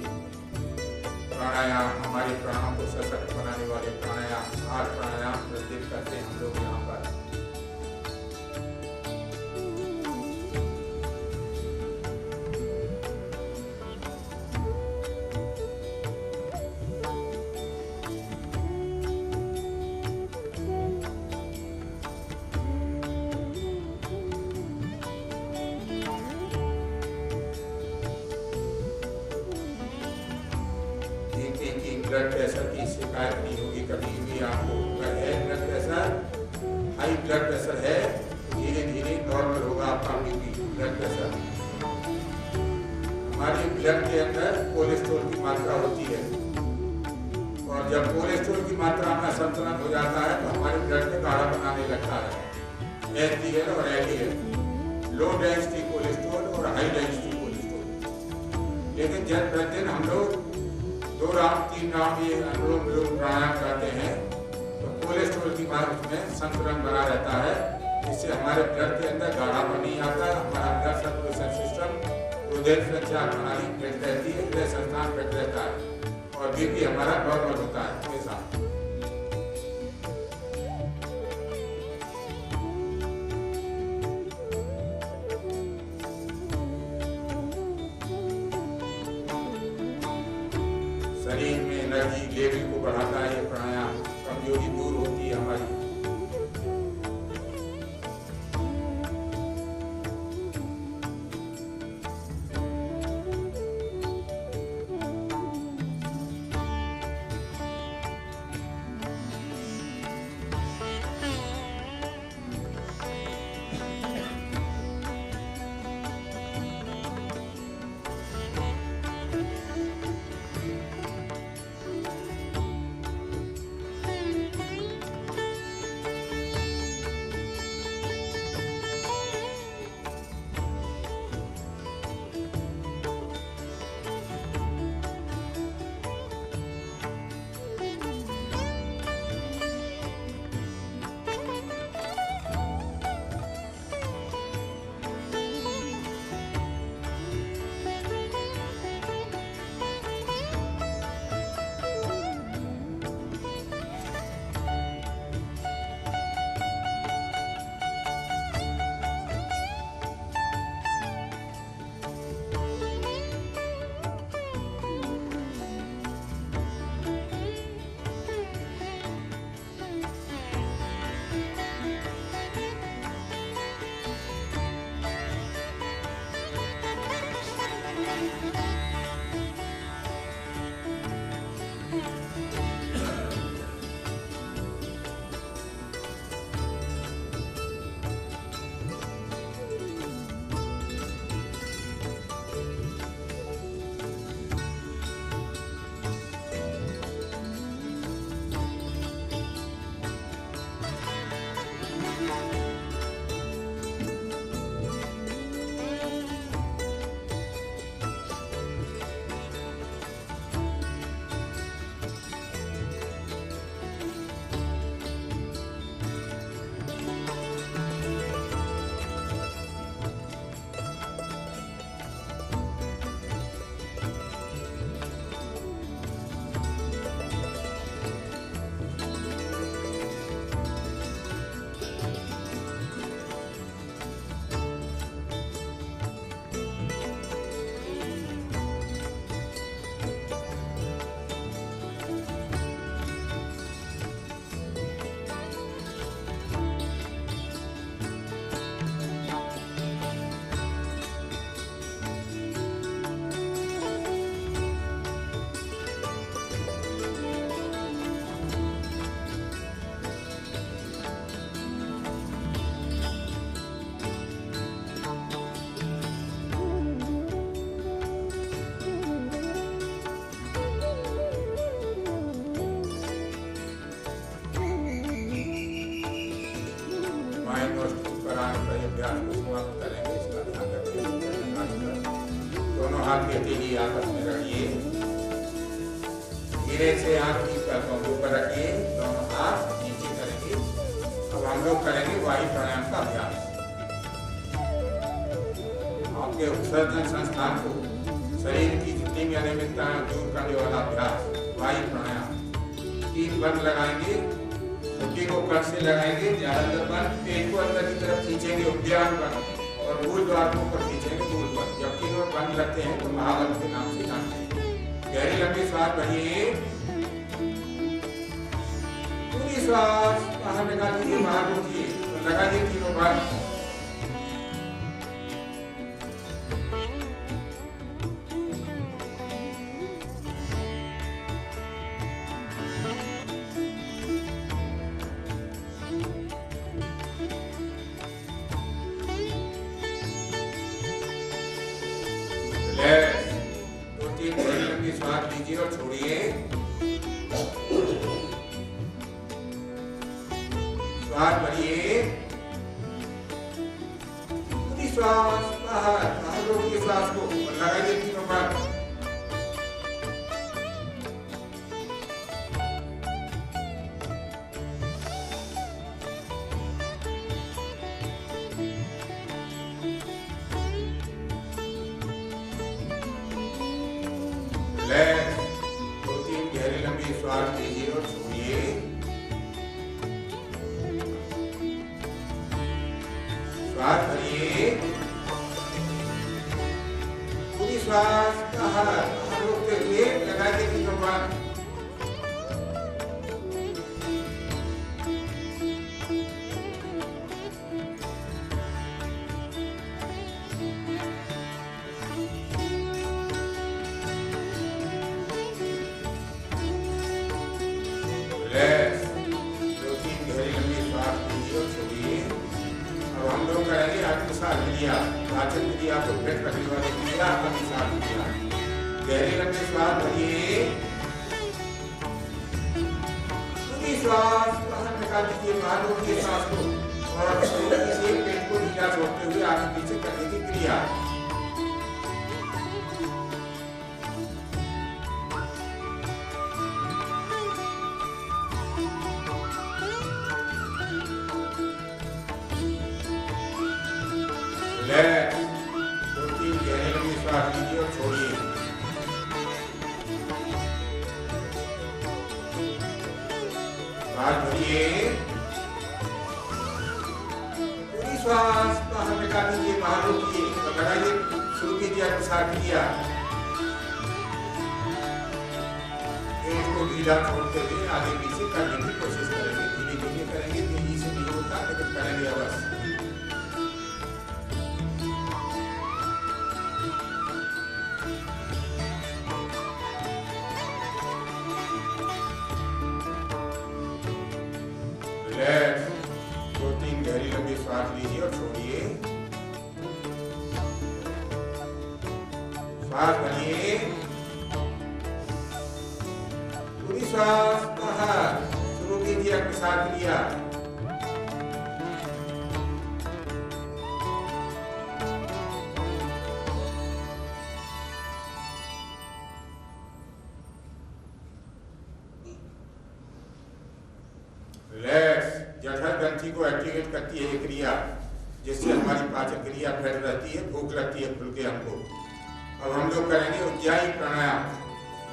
प्राणायाम। हमारे प्राणों को सशक्त बनाने वाले प्राणायाम, 8 प्राणायाम प्रतिदिन करते हैं हम लोग यहाँ पर। ब्लड प्रेशर की शिकायत नहीं होगी कभी भी आपको। अगर है blood pressure, high blood pressure है, धीरे धीरे नॉर्मल होगा आपका बीपी, ब्लड प्रेशर। हमारे ब्लड के अंदर कोलेस्ट्रॉल की मात्रा होती है, और जब कोलेस्ट्रॉल की मात्रा में असंतुलन हो जाता है तो हमारे ब्लड में गाढ़ा बनाने लगता है। एचडीएल और एलडीएल, लो डेंसिटी कोलेस्ट्रॉल और हाई डेंसिटी कोलेस्ट्रॉल। लेकिन जब प्रतिदिन हम लोग 2 राउंड 3 राउंड ये अनुलोम विलोम प्राणायाम करते हैं तो कोलेस्ट्रॉल की मात्रा में संतुलन बना रहता है, जिससे हमारे ब्लड के अंदर गाढ़ापन नहीं आता। हमारा ब्लड सर्कुलेशन सिस्टम, हृदय संचार प्रणाली फिट रहती है, हृदय संस्थान फिट रहता है, और बीपी हमारा नॉर्मल होता है हमेशा। शरीर में एनर्जी लेवल को बढ़ाता है ये प्राणायाम, कमजोरी दूर होती है हमारी। को समाप्त करेंगे, इसका ध्यान रखेंगे। दोनों हाथ की हथेली आपस में रखिए, धीरे से हाथ की पलकों के ऊपर रखिए, दोनों हाथ नीचे करेंगे। अब हम लोग करेंगे वायु प्राणायाम का अभ्यास। आपके उत्सर्जन संस्थान को, शरीर की जितनी भी अनियमितताएं दूर करने वाला अभ्यास वायु प्राणायाम। 3 बंद लगाएंगे, मुट्ठी को कड़ से लगाएंगे, ज्यादातर बंद, पेट को अंदर की तरफ खींचेंगे उद्यान बंद, और मूल द्वार को ऊपर खींचेंगे मूल बंद। जब तीनों बंद लगते हैं तो महाबल के नाम से जानते हैं। गहरी लंबी श्वास भरिए, पूरी श्वास बाहर निकाल दीजिए, बाहर रोकिए, लगाइए तीनों बंद। श्वास लीजिए और छोड़िए, श्वास भरिए, पूरी श्वास बाहर रोकिए श्वास को और लगाइए तीनों बार। दो 3 गहरी लंबी श्वास लीजिए और छोड़िए, श्वास भरिए, पूरी श्वास बाहर रोकते हुए लगाइए तीनों बार। दो 3 गहरी लंबी श्वास लीजिए और छोड़िए। अब हम लोग करेंगे अग्निसार क्रिया, पाचन क्रिया को फिट रखने वाली क्रिया अग्निसार क्रिया। गहरी लंबी श्वास भरिए, पूरी श्वास बाहर निकाल दीजिए, बाहर रोकिए श्वास को और इसे पेट को ढीला छोड़ते हुए आगे पीछे करने की क्रिया। दो 3 गहरी लंबी श्वास लीजिए और छोड़िए, श्वास भरिए, पूरी श्वास बाहर निकाल दीजिए, बाहर रोकिए और लगाइए, शुरू कीजिए अग्निसार क्रिया। पेट को ढीला छोड़ते हुए आगे पीछे करने की कोशिश करेंगे, धीरे धीरे करेंगे, तेजी से नहीं होता लेकिन करेंगे अवश्य। दो 3 गहरी लंबी श्वास लीजिए और छोड़िए, श्वास भरिए, पूरी श्वास बाहर, शुरू कीजिए अग्निसार क्रिया। जठर ग्रंथि को एक्टिवेट करती है ये क्रिया, जिससे हमारी पाचन क्रिया फिट रहती है, भूख लगती है खुल के हमको। अब हम लोग करेंगे उज्जाई प्राणायाम।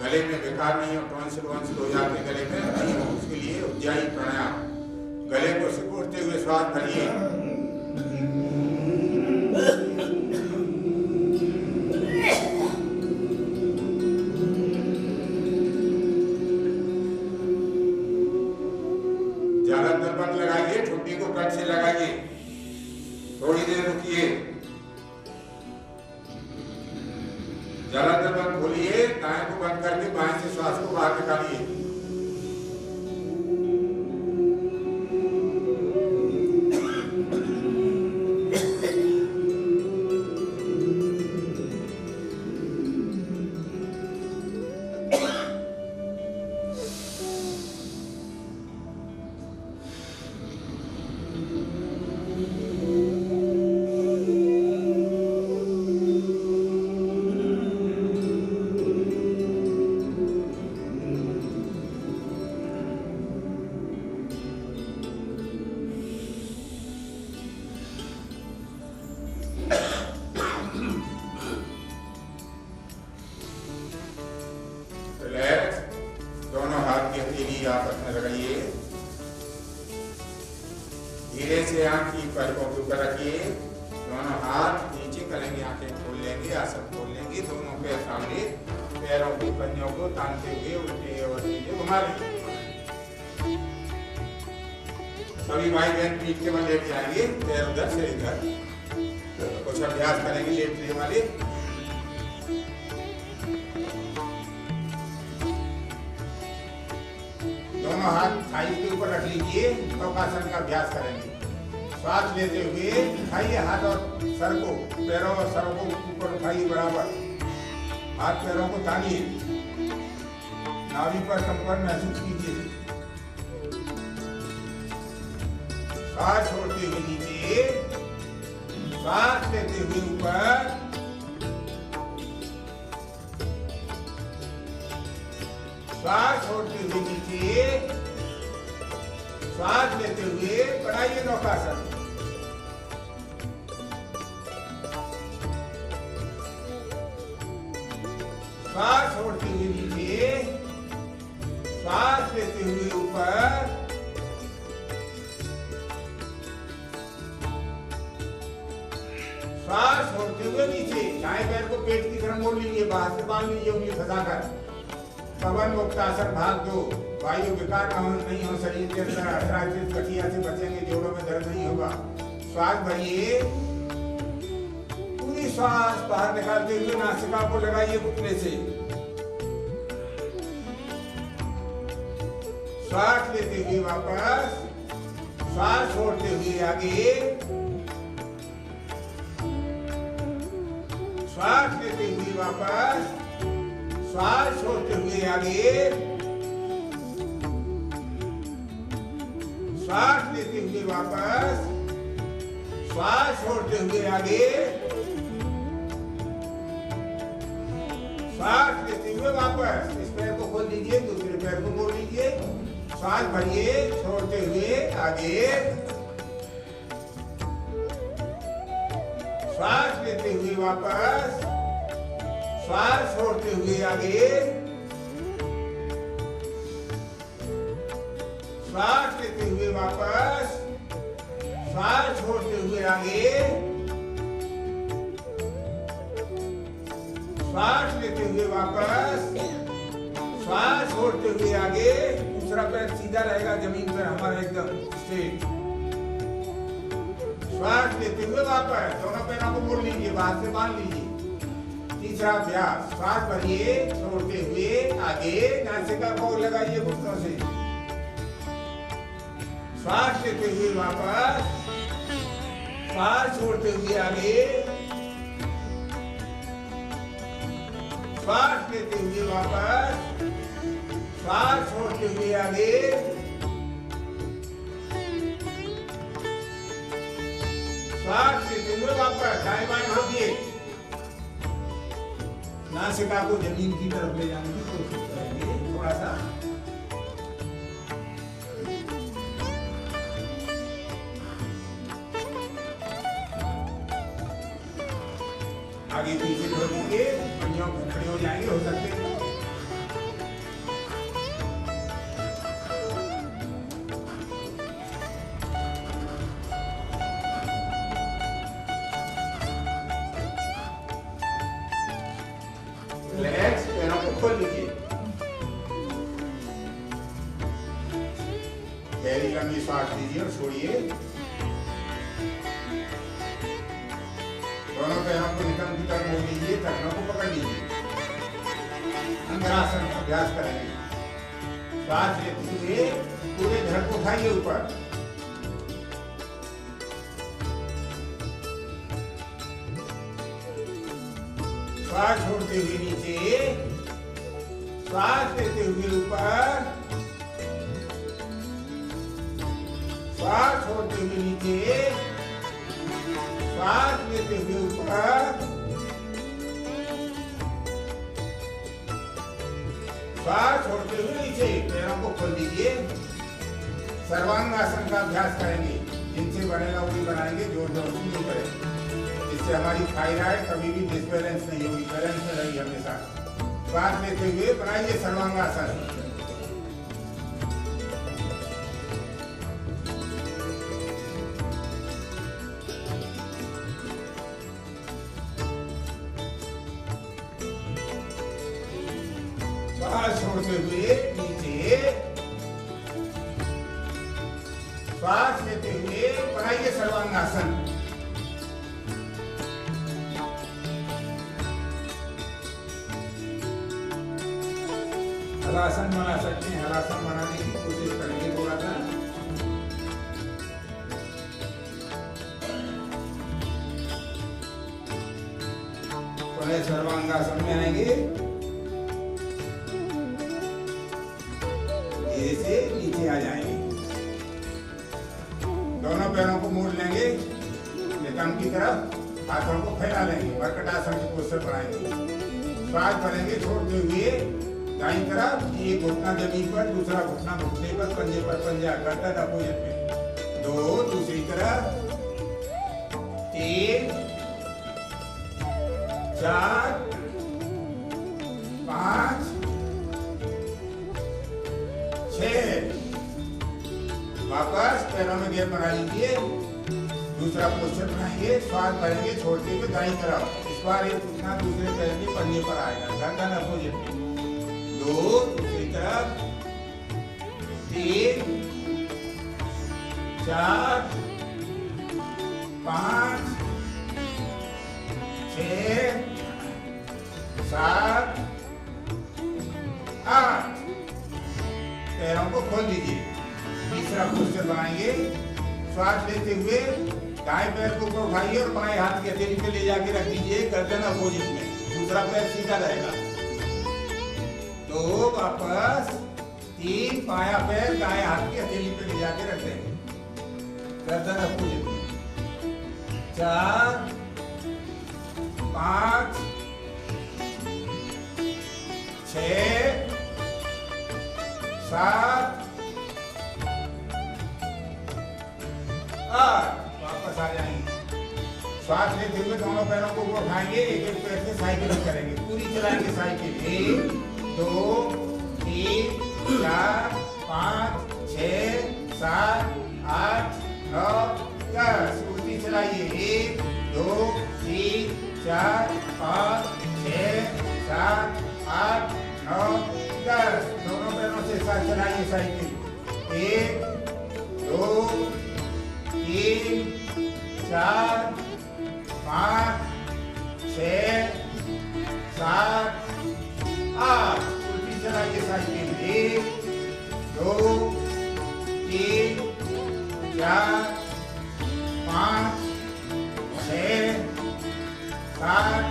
गले में विकार नहीं हो, टॉन्सिल वॉन्सिल हो जाते गले में नहीं हो, उसके लिए उज्जाई प्राणायाम। गले को सिकोड़ते हुए श्वास भरिए, ज्यादातर बंद लगाइए, ठुड्डी को कट से लगाइए, थोड़ी देर रुकिए, ज्यादातर बंद खोलिए, दाएं को बंद करके बाएं से श्वास को बाहर निकालिए। दोनों हाथ नीचे करेंगे, आंखें खोल लेंगे, आसन खोल लेंगे, दोनों पैर सामने, पैरों की पंजों को तानते हुए उल्टे और सीधे घुमा लेंगे। सभी भाई बहन पीठ के बल लेट जाएंगे, पैर उधर से इधर। कुछ अभ्यास करेंगे लेटने वाले। दोनों हाथ थाई के ऊपर रख लीजिए, नौकासन का अभ्यास करेंगे। सांस लेते हुए उठाइए हाथ और सर को, पैरों और सर को ऊपर उठाइए बराबर, हाथ पैरों को तानिए, नाभि पर कंपन महसूस कीजिए। सांस छोड़ते हुए नीचे, सांस लेते हुए ऊपर, सांस छोड़ते हुए नीचे, सांस लेते हुए बनाइए नौकासन। सांस छोड़ते हुए नीचे, सांस लेते हुए ऊपर, सांस छोड़ते हुए नीचे। दाएं पैर को पेट की तरफ मोड़ लीजिए, बाहर से बांध लीजिए उंगली फंसाकर। पवन मुक्तासन भाग 2। वायु विकार नहीं हो शरीर के अंदर, अर्थराइटिस गठिया से बचेंगे, जोड़ों में दर्द नहीं होगा। श्वास भरिए, पूरी श्वास बाहर निकालते हुए नासिका को लगाइए घुटने से। श्वास लेते हुए वापस, श्वास छोड़ते हुए आगे, श्वास लेते हुए वापस, श्वास छोड़ते हुए आगे, श्वास लेते हुए वापस, श्वास छोड़ते हुए आगे, श्वास लेते हुए वापस। इस पैर को खोल लीजिए, दूसरे पैर को मोड़ लीजिए, श्वास भरिए, छोड़ते हुए आगे, श्वास लेते हुए वापस, श्वास छोड़ते हुए आगे, श्वास लेते हुए वापस, श्वास छोड़ते हुए आगे, श्वास लेते हुए वापस, श्वास छोड़ते हुए आगे। दूसरा पैर सीधा रहेगा जमीन पर हमारा एकदम स्ट्रेट। श्वास लेते हुए वापस, दोनों पैरों को मोड़ लीजिए, बाहर से बांध लीजिए। तीसरा अभ्यास, श्वास भरिए, छोड़ते हुए आगे, नासिका को लगाइए घुटनों से। श्वास लेते हुए वापस, श्वास छोड़ते हुए आगे, श्वास लेते हुए वापस, श्वास छोड़ते हुए आगे, श्वास लेते हुए वापस। दाएं बाएं भागिए, नासिका को जमीन की तरफ ले जाने की कोशिश करेंगे थोड़ा सा। आगे पीछे छोड़ दीजिए, पंजों खड़े हो जाएंगे, हो सकते हैं। रिलैक्स, पैरों को खोल लीजिए। गहरी लंबी सांस लीजिए और छोड़िए। दोनों पैरों को निकम की तरफ मोड़ लीजिए, टखनों को पकड़ लीजिए। अंतरासन अभ्यास करेंगे। श्वास लेते हुए पूरे धड़ को उठाइए ऊपर। श्वास छोड़ते हुए नीचे, श्वास लेते हुए ऊपर, श्वास छोड़ते हुए नीचे, श्वास लेते हुए ऊपर, श्वास छोड़ते हुए नीचे। पैरों को खोल दीजिए। सर्वांगासन का अभ्यास करेंगे, जिनसे बनेगा वही बनाएंगे, जोर जबरदस्ती नहीं करेंगे। इससे हमारी थायराइड कभी भी डिसबैलेंस नहीं होगी, बैलेंस में रहेगी हमेशा। श्वास लेते हुए बनाइए सर्वांगासन। श्वास छोड़ते हुए नीचे, श्वास लेते हुए बनाइए सर्वांगासन। हलासन बना सकते हैं, हलासन बनाने की कोशिश करेंगे थोड़ा सा। थोड़े सर्वांगासन में आएंगे, धीरे से नीचे आ जाएंगे। दोनों पैरों को मोड़ लेंगे नितंब की तरफ, हाथों को फैला लेंगे, मर्कटासन की पोस्टर बनाएंगे। श्वास भरेंगे छोड़ते हुए दाईं तरफ, एक घुटना जमीन पर, दूसरा घुटना घुटने पर, पंजे पर पंजा, गर्दन अपोजिट में। 2, दूसरी तरफ, 3, 4, 5, 6। वापस पैरों में गैप बना लीजिए, दूसरा पोस्टर बनाएंगे। श्वास भरेंगे छोड़ते हुए दाईं तरफ, इस बार एक घुटना दूसरे पैर के पंजे पर आएगा, गर्दन अपोजिट में। 2, दूसरी तरफ, 3, 4, 5, 6, 7, 8। पैरों को खोल दीजिए, तीसरा पोस्टर बनाएंगे। श्वास लेते हुए दाएं पैर को ऊपर उठाइए और बाएं हाथ के हथेली पे ले जाके रख दीजिए, गर्दन अपोजिट में, दूसरा पैर सीधा रहेगा। 2, वापस 3, बायां पैर दाएं हाथ की हथेली पे ले जाके रख देंगे, गर्दन अपोजिट में। 4, 5, 6, 7, 8। वापस आ जाएंगे। श्वास लेते हुए दोनों पैरों को ऊपर उठाएंगे, एक एक पैर से साइकिल करेंगे, पूरी चलाएंगे साइकिल। 1, 2, 3, 4, 5, 6, 7, 8, 9, 10। उल्टी चलाइए। 1, 2, 3, 4, 5, 6, 7, 8, 9, 10। दोनों पैरों से साथ चलाइए साइकिल। 1, 2, 3, 4, 5, 6, 7, 8। उल्टी चलाइए साइकिल। 1, 2, 3, 4, 5, 6, 7,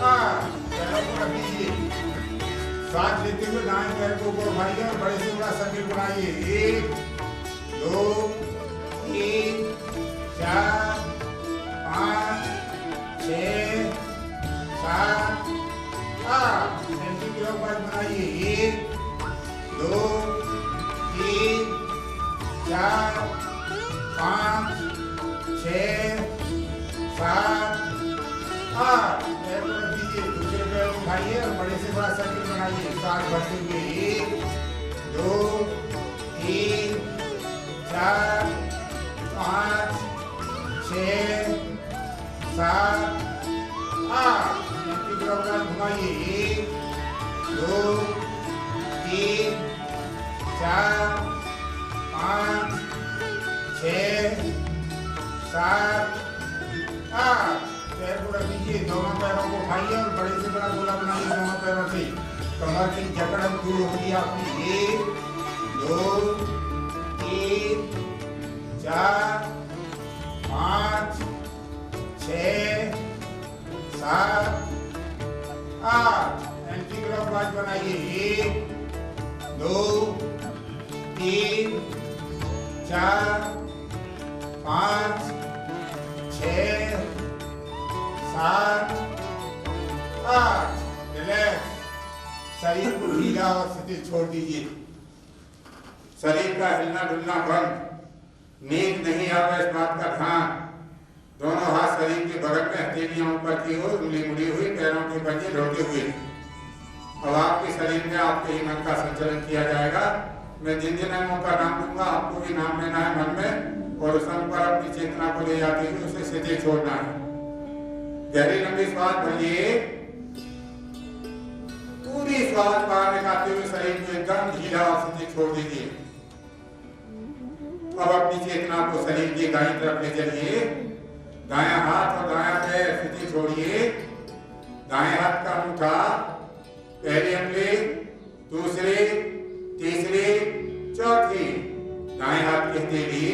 8। पैरों को रख दीजिए। श्वास लेते हुए दाएं पैर को ऊपर उठाइए और बड़े से बड़ा सर्किल बनाइए। 1, 2, 3, 4, 5, 6, 7, 8। एंटी क्लॉकवाइज बनाइए। 1, 2, 3, 4, 5, 6, 7, 8। पैर को रख दीजिए, दूसरे पैर को उठाइए और बड़े से बड़ा सर्किल बनाइए। श्वास भरते हुए 1, 2, 3, 4, 5, 6, 7, 8। एंटी क्लॉकवाइज घुमाइए। 1, 2, 3, 4, 5, 6, 7, 8। पैर को रख दीजिए, दोनों पैरों को उठाइए और बड़े से बड़ा गोला बनाइए दोनों पैरों से। कमर की जकड़ दूर होगी आपकी। 1, 2, 3, 4, 5, 6, 7, 8। एंटी क्लॉकवाइज बनाइए। 1, 2, 3, 4, 5, 6, 7, 8। रिलैक्स। शरीर को ढीला और शिथिल छोड़ दीजिए। शरीर का हिलना डुलना बंद। नींद नहीं आवे इस बात का ध्यान। दोनों हाथ शरीर के बगल में, हथेलियां ऊपर की ओर, उंगली मुड़ी हुई, पैरों के पंजे ढोते हुए। अब आपके शरीर में आपके ही मन का संचालन किया जाएगा। मैं जिन जिन अंगों का नाम दूंगा आपको भी नाम लेना है मन में, और उस अंग पर अपनी चेतना को ले जाते हुए उसे शिथिल छोड़ना है। गहरी लंबी श्वास भरिए, पूरी श्वास बाहर निकालते हुए शरीर को एकदम ढीला और शिथिल छोड़ दीजिए। अब अपनी चेतना को शरीर की दाईं तरफ ले चलिए। दायां हाथ और दायां पैर शिथिल छोड़िए। दाएं हाथ का अंगूठा पहली उंगली, दूसरी, तीसरी, चौथी, दाएं हाथ की हथेली,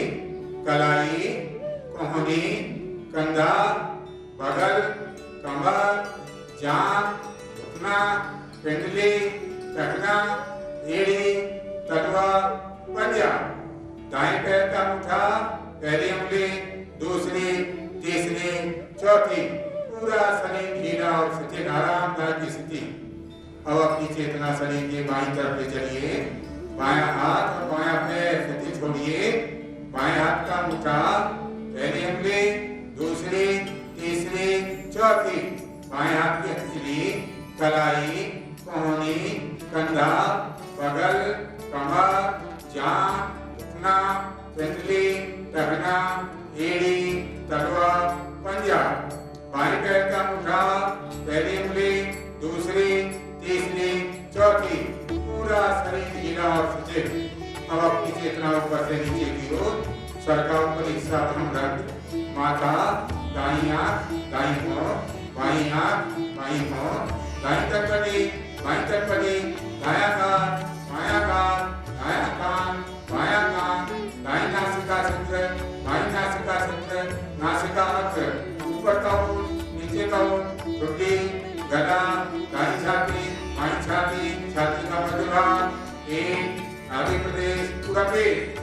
कलाई, कोहनी, कंधा, बगल, कमर, जांघ, घुटना, पिंडली, टखना, एड़ी, तलवा, पंजा। दाएं पैर का अंगूठा पहली उंगली, दूसरी, तीसरी, चौथी, पूरा शरीर ढीला और शिथिल आरामदायक की स्थिति। अब अपनी चेतना शरीर के बाईं तरफ ले चलिए। बायां हाथ और बायां पैर शिथिल छोड़िए। बाएं हाथ का अंगूठा पहली उंगली, दूसरी, तीसरी, चौथी, बाएं हाथ की हथेली, कलाई, कोहनी, कंधा, बगल, कमर, जांघ, घुटना, पिंडली, टखना, एड़ी, तलवा, पंजा। बाएं पैर का अंगूठा पहली उंगली, दूसरी, तीसरी, चौथी, पूरा शरीर ढीला और शिथिल। अब अपनी चेतना ऊपर से नीचे की ओर, सर का ऊपरी हिस्सा भ्रम रख, माथा, दाईं आंख, दाईं भौं, बाईं आंख, बाईं भौं, दाईं तर्कनी, बाईं तर्कनी, दायां कान, बायां कान, दायां कान, बायां कान, दाईं नासिका छिद्र, बाईं नासिका छिद्र, नासिका अग्र, ऊपर का ओठ, नीचे का ओठ, ठुड्डी, गला, दाईं छाती, बाईं छाती, छाती का मध्य भाग, पेट, नाभि प्रदेश, पूरा पेट।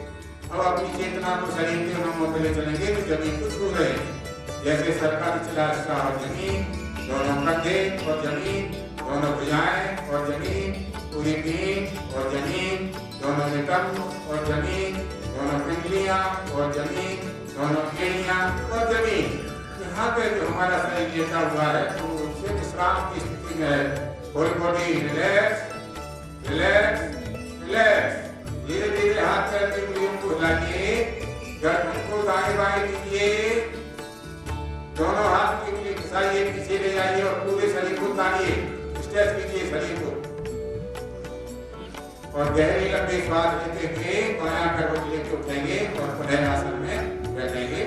अब अपनी चेतना को शरीर के अंगों पे ले चलेंगे तो जमीन को छू रहे हैं। जैसे सरकारी चिलासा और जमीन, दोनों कंधे और जमीन, दोनों भुजाएं और जमीन, पूरी पीठ और जमीन, दोनों नितंब और जमीन, दोनों पिंडलियां और जमीन, दोनों एड़ियां और जमीन। यहाँ पे जो हमारा शरीर लेटा हुआ है तो उससे विश्राम की स्थिति में है। Full body relax, relax, relax. धीरे धीरे हाथ पैर की उंगलियों को हिलाइए, गर्दन को दाएं बाएं कीजिए, दोनों हाथ की उंगली घुसाइए, पीछे ले जाइए और पूरे शरीर को तानिए, स्ट्रेच कीजिए शरीर को। और गहरी लंबी श्वास लेते हुए बायां पैर को लेकर उठेंगे और पुनः आसन में बैठेंगे।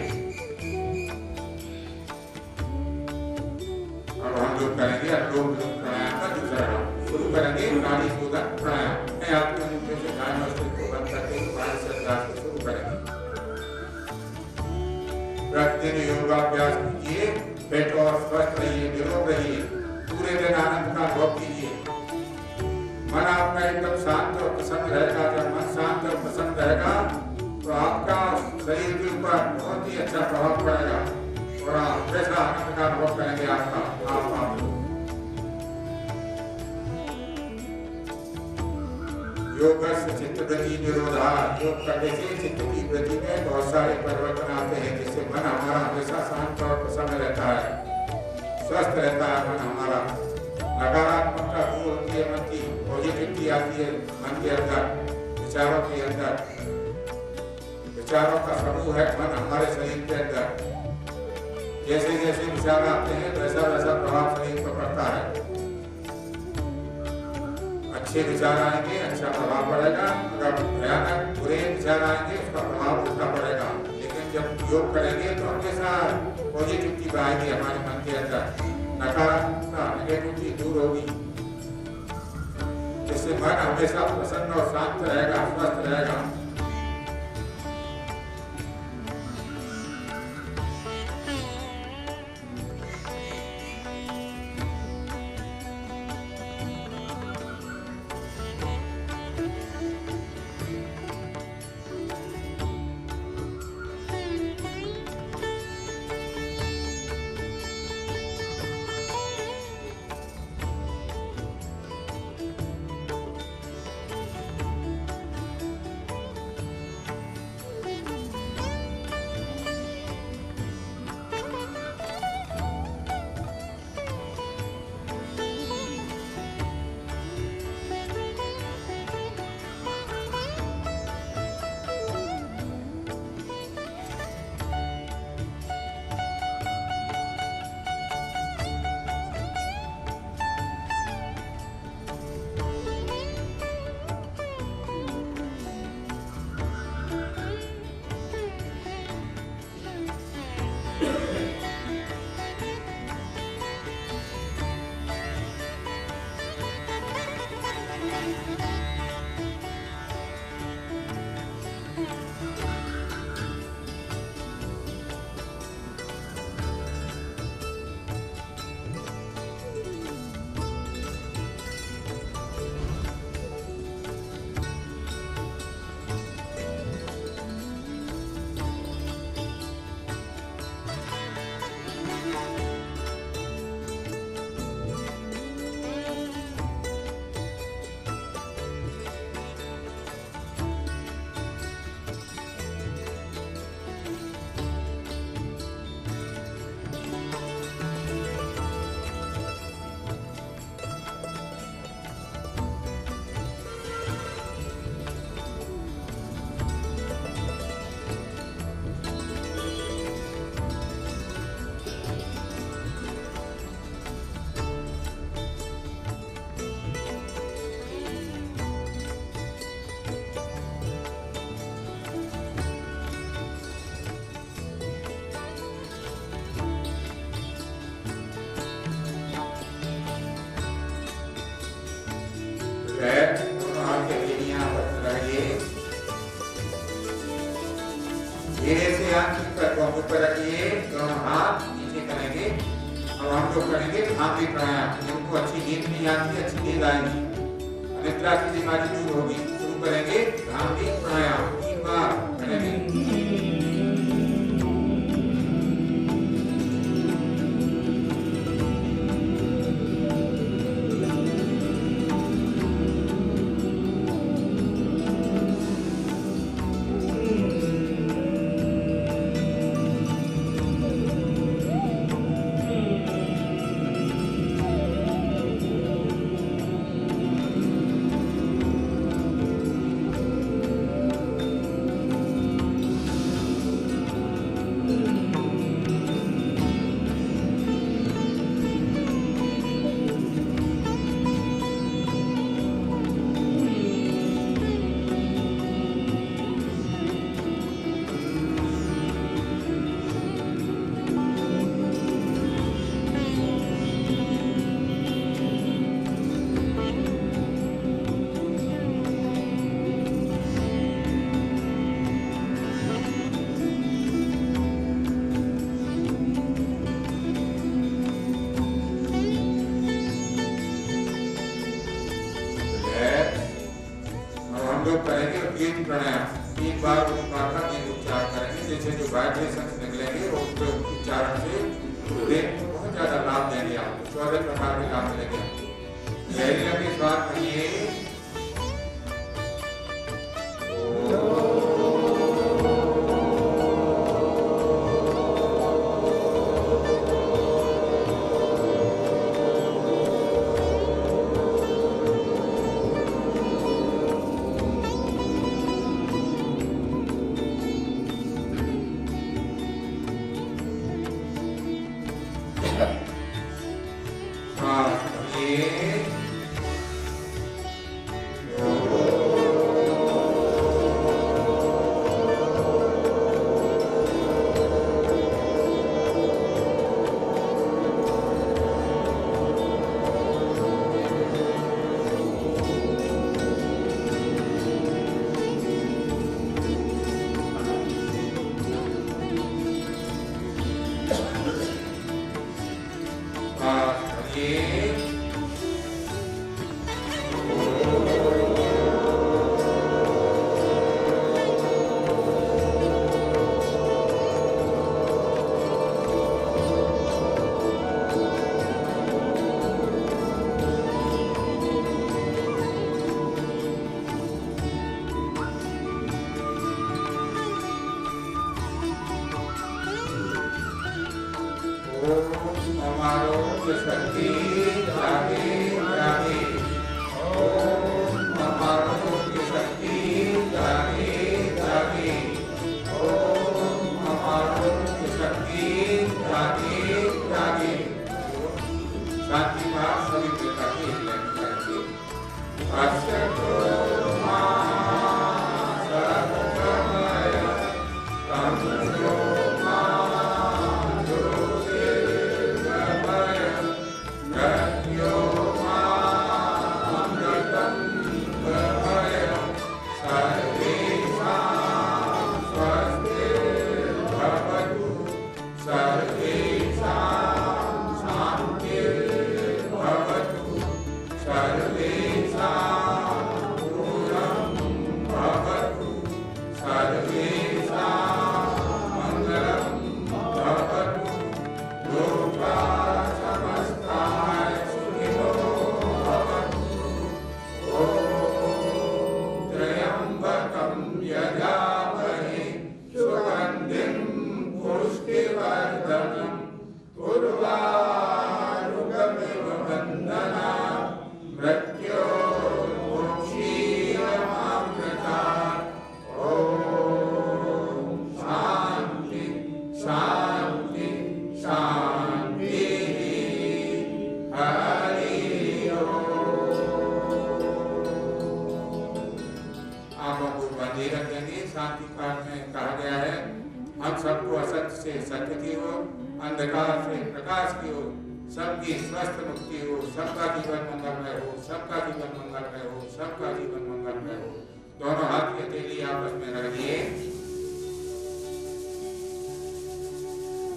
अब हम लोग करेंगे अनुलोम विलोम प्राणायाम का दूसरा राउंड शुरू करेंगे। नाड़ी शोधन प्राणायाम मैं आपको मुंह से ध्यान मस्तिष्क को बंद करके बाहर से अभ्यास को शुरू करेंगे। प्रतिदिन योगाभ्यास कीजिए, फिट और स्वस्थ रहिए, निरोग रहिए, पूरे दिन आनंद का अनुभव कीजिए। मन आपका एकदम शांत और प्रसन्न रहेगा। जब मन शांत और प्रसन्न रहेगा तो आपका शरीर के ऊपर बहुत ही अच्छा प्रभाव पड़ेगा और आप वैसा आनंद का अनुभव करेंगे। आपका आप योग से चित्त वृत्ति निरोधा। योग करने से चित्त की वृत्ति में बहुत सारे परिवर्तन आते हैं, जिससे मन हमारा हमेशा शांत और प्रसन्न रहता है, स्वस्थ रहता है मन हमारा। नकारात्मकता दूर होती है मन की, पॉजिटिविटी आती है मन के अंदर, विचारों के अंदर। विचारों का समूह है मन हमारे शरीर के अंदर। जैसे जैसे विचार आते हैं वैसा वैसा प्रभाव शरीर पर पड़ता है। अच्छे विचार आएंगे अच्छा प्रभाव पड़ेगा, अगर भयानक बुरे विचार आएंगे उसका प्रभाव उल्टा पड़ेगा। लेकिन जब योग करेंगे तो हमेशा पॉजिटिविटी आएगी हमारे मन के अंदर, नकारात्मकता नेगेटिविटी दूर होगी, जिससे मन हमेशा प्रसन्न और शांत रहेगा, स्वस्थ रहेगा। लोग करेंगे भांति प्राणायाम। जिनको अच्छी नींद नहीं आती, अच्छी नींद आएगी, अनिद्रा की बीमारी दूर होगी। शुरू करेंगे भांति प्राणायाम 3 बार करेंगे। करेंगे और 3 प्राणायाम 3 बार ओंकार का 3 उच्चार करेंगे। जैसे जो वाइब्रेशन निकलेंगे वो उसके उच्चारण से बहुत ज्यादा लाभ देंगे आपको। 14 प्रकार के लाभ मिलेंगे। धैर्य के साथ कहिए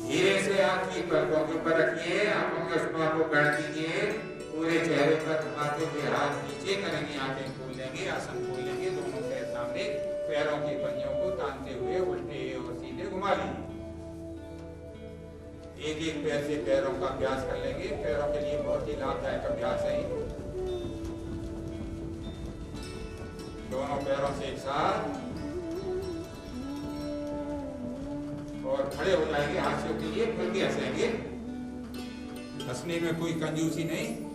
धीरे से आंखें पलकों के ऊपर रखिए, आंखों के आंखें खोल लेंगे, आसन खोल लेंगे, दोनों पैर सामने, पैरों की पंजों को तानते हुए उल्टे और सीधे घुमा लीजिए। एक एक पैर से पैरों का अभ्यास कर लेंगे। पैरों के लिए बहुत ही लाभदायक अभ्यास है। दोनों पैरों से एक साथ और खड़े हो जाएंगे। हाथियों के लिए फिर भी हंसेंगे। हंसने में कोई कंजूसी नहीं।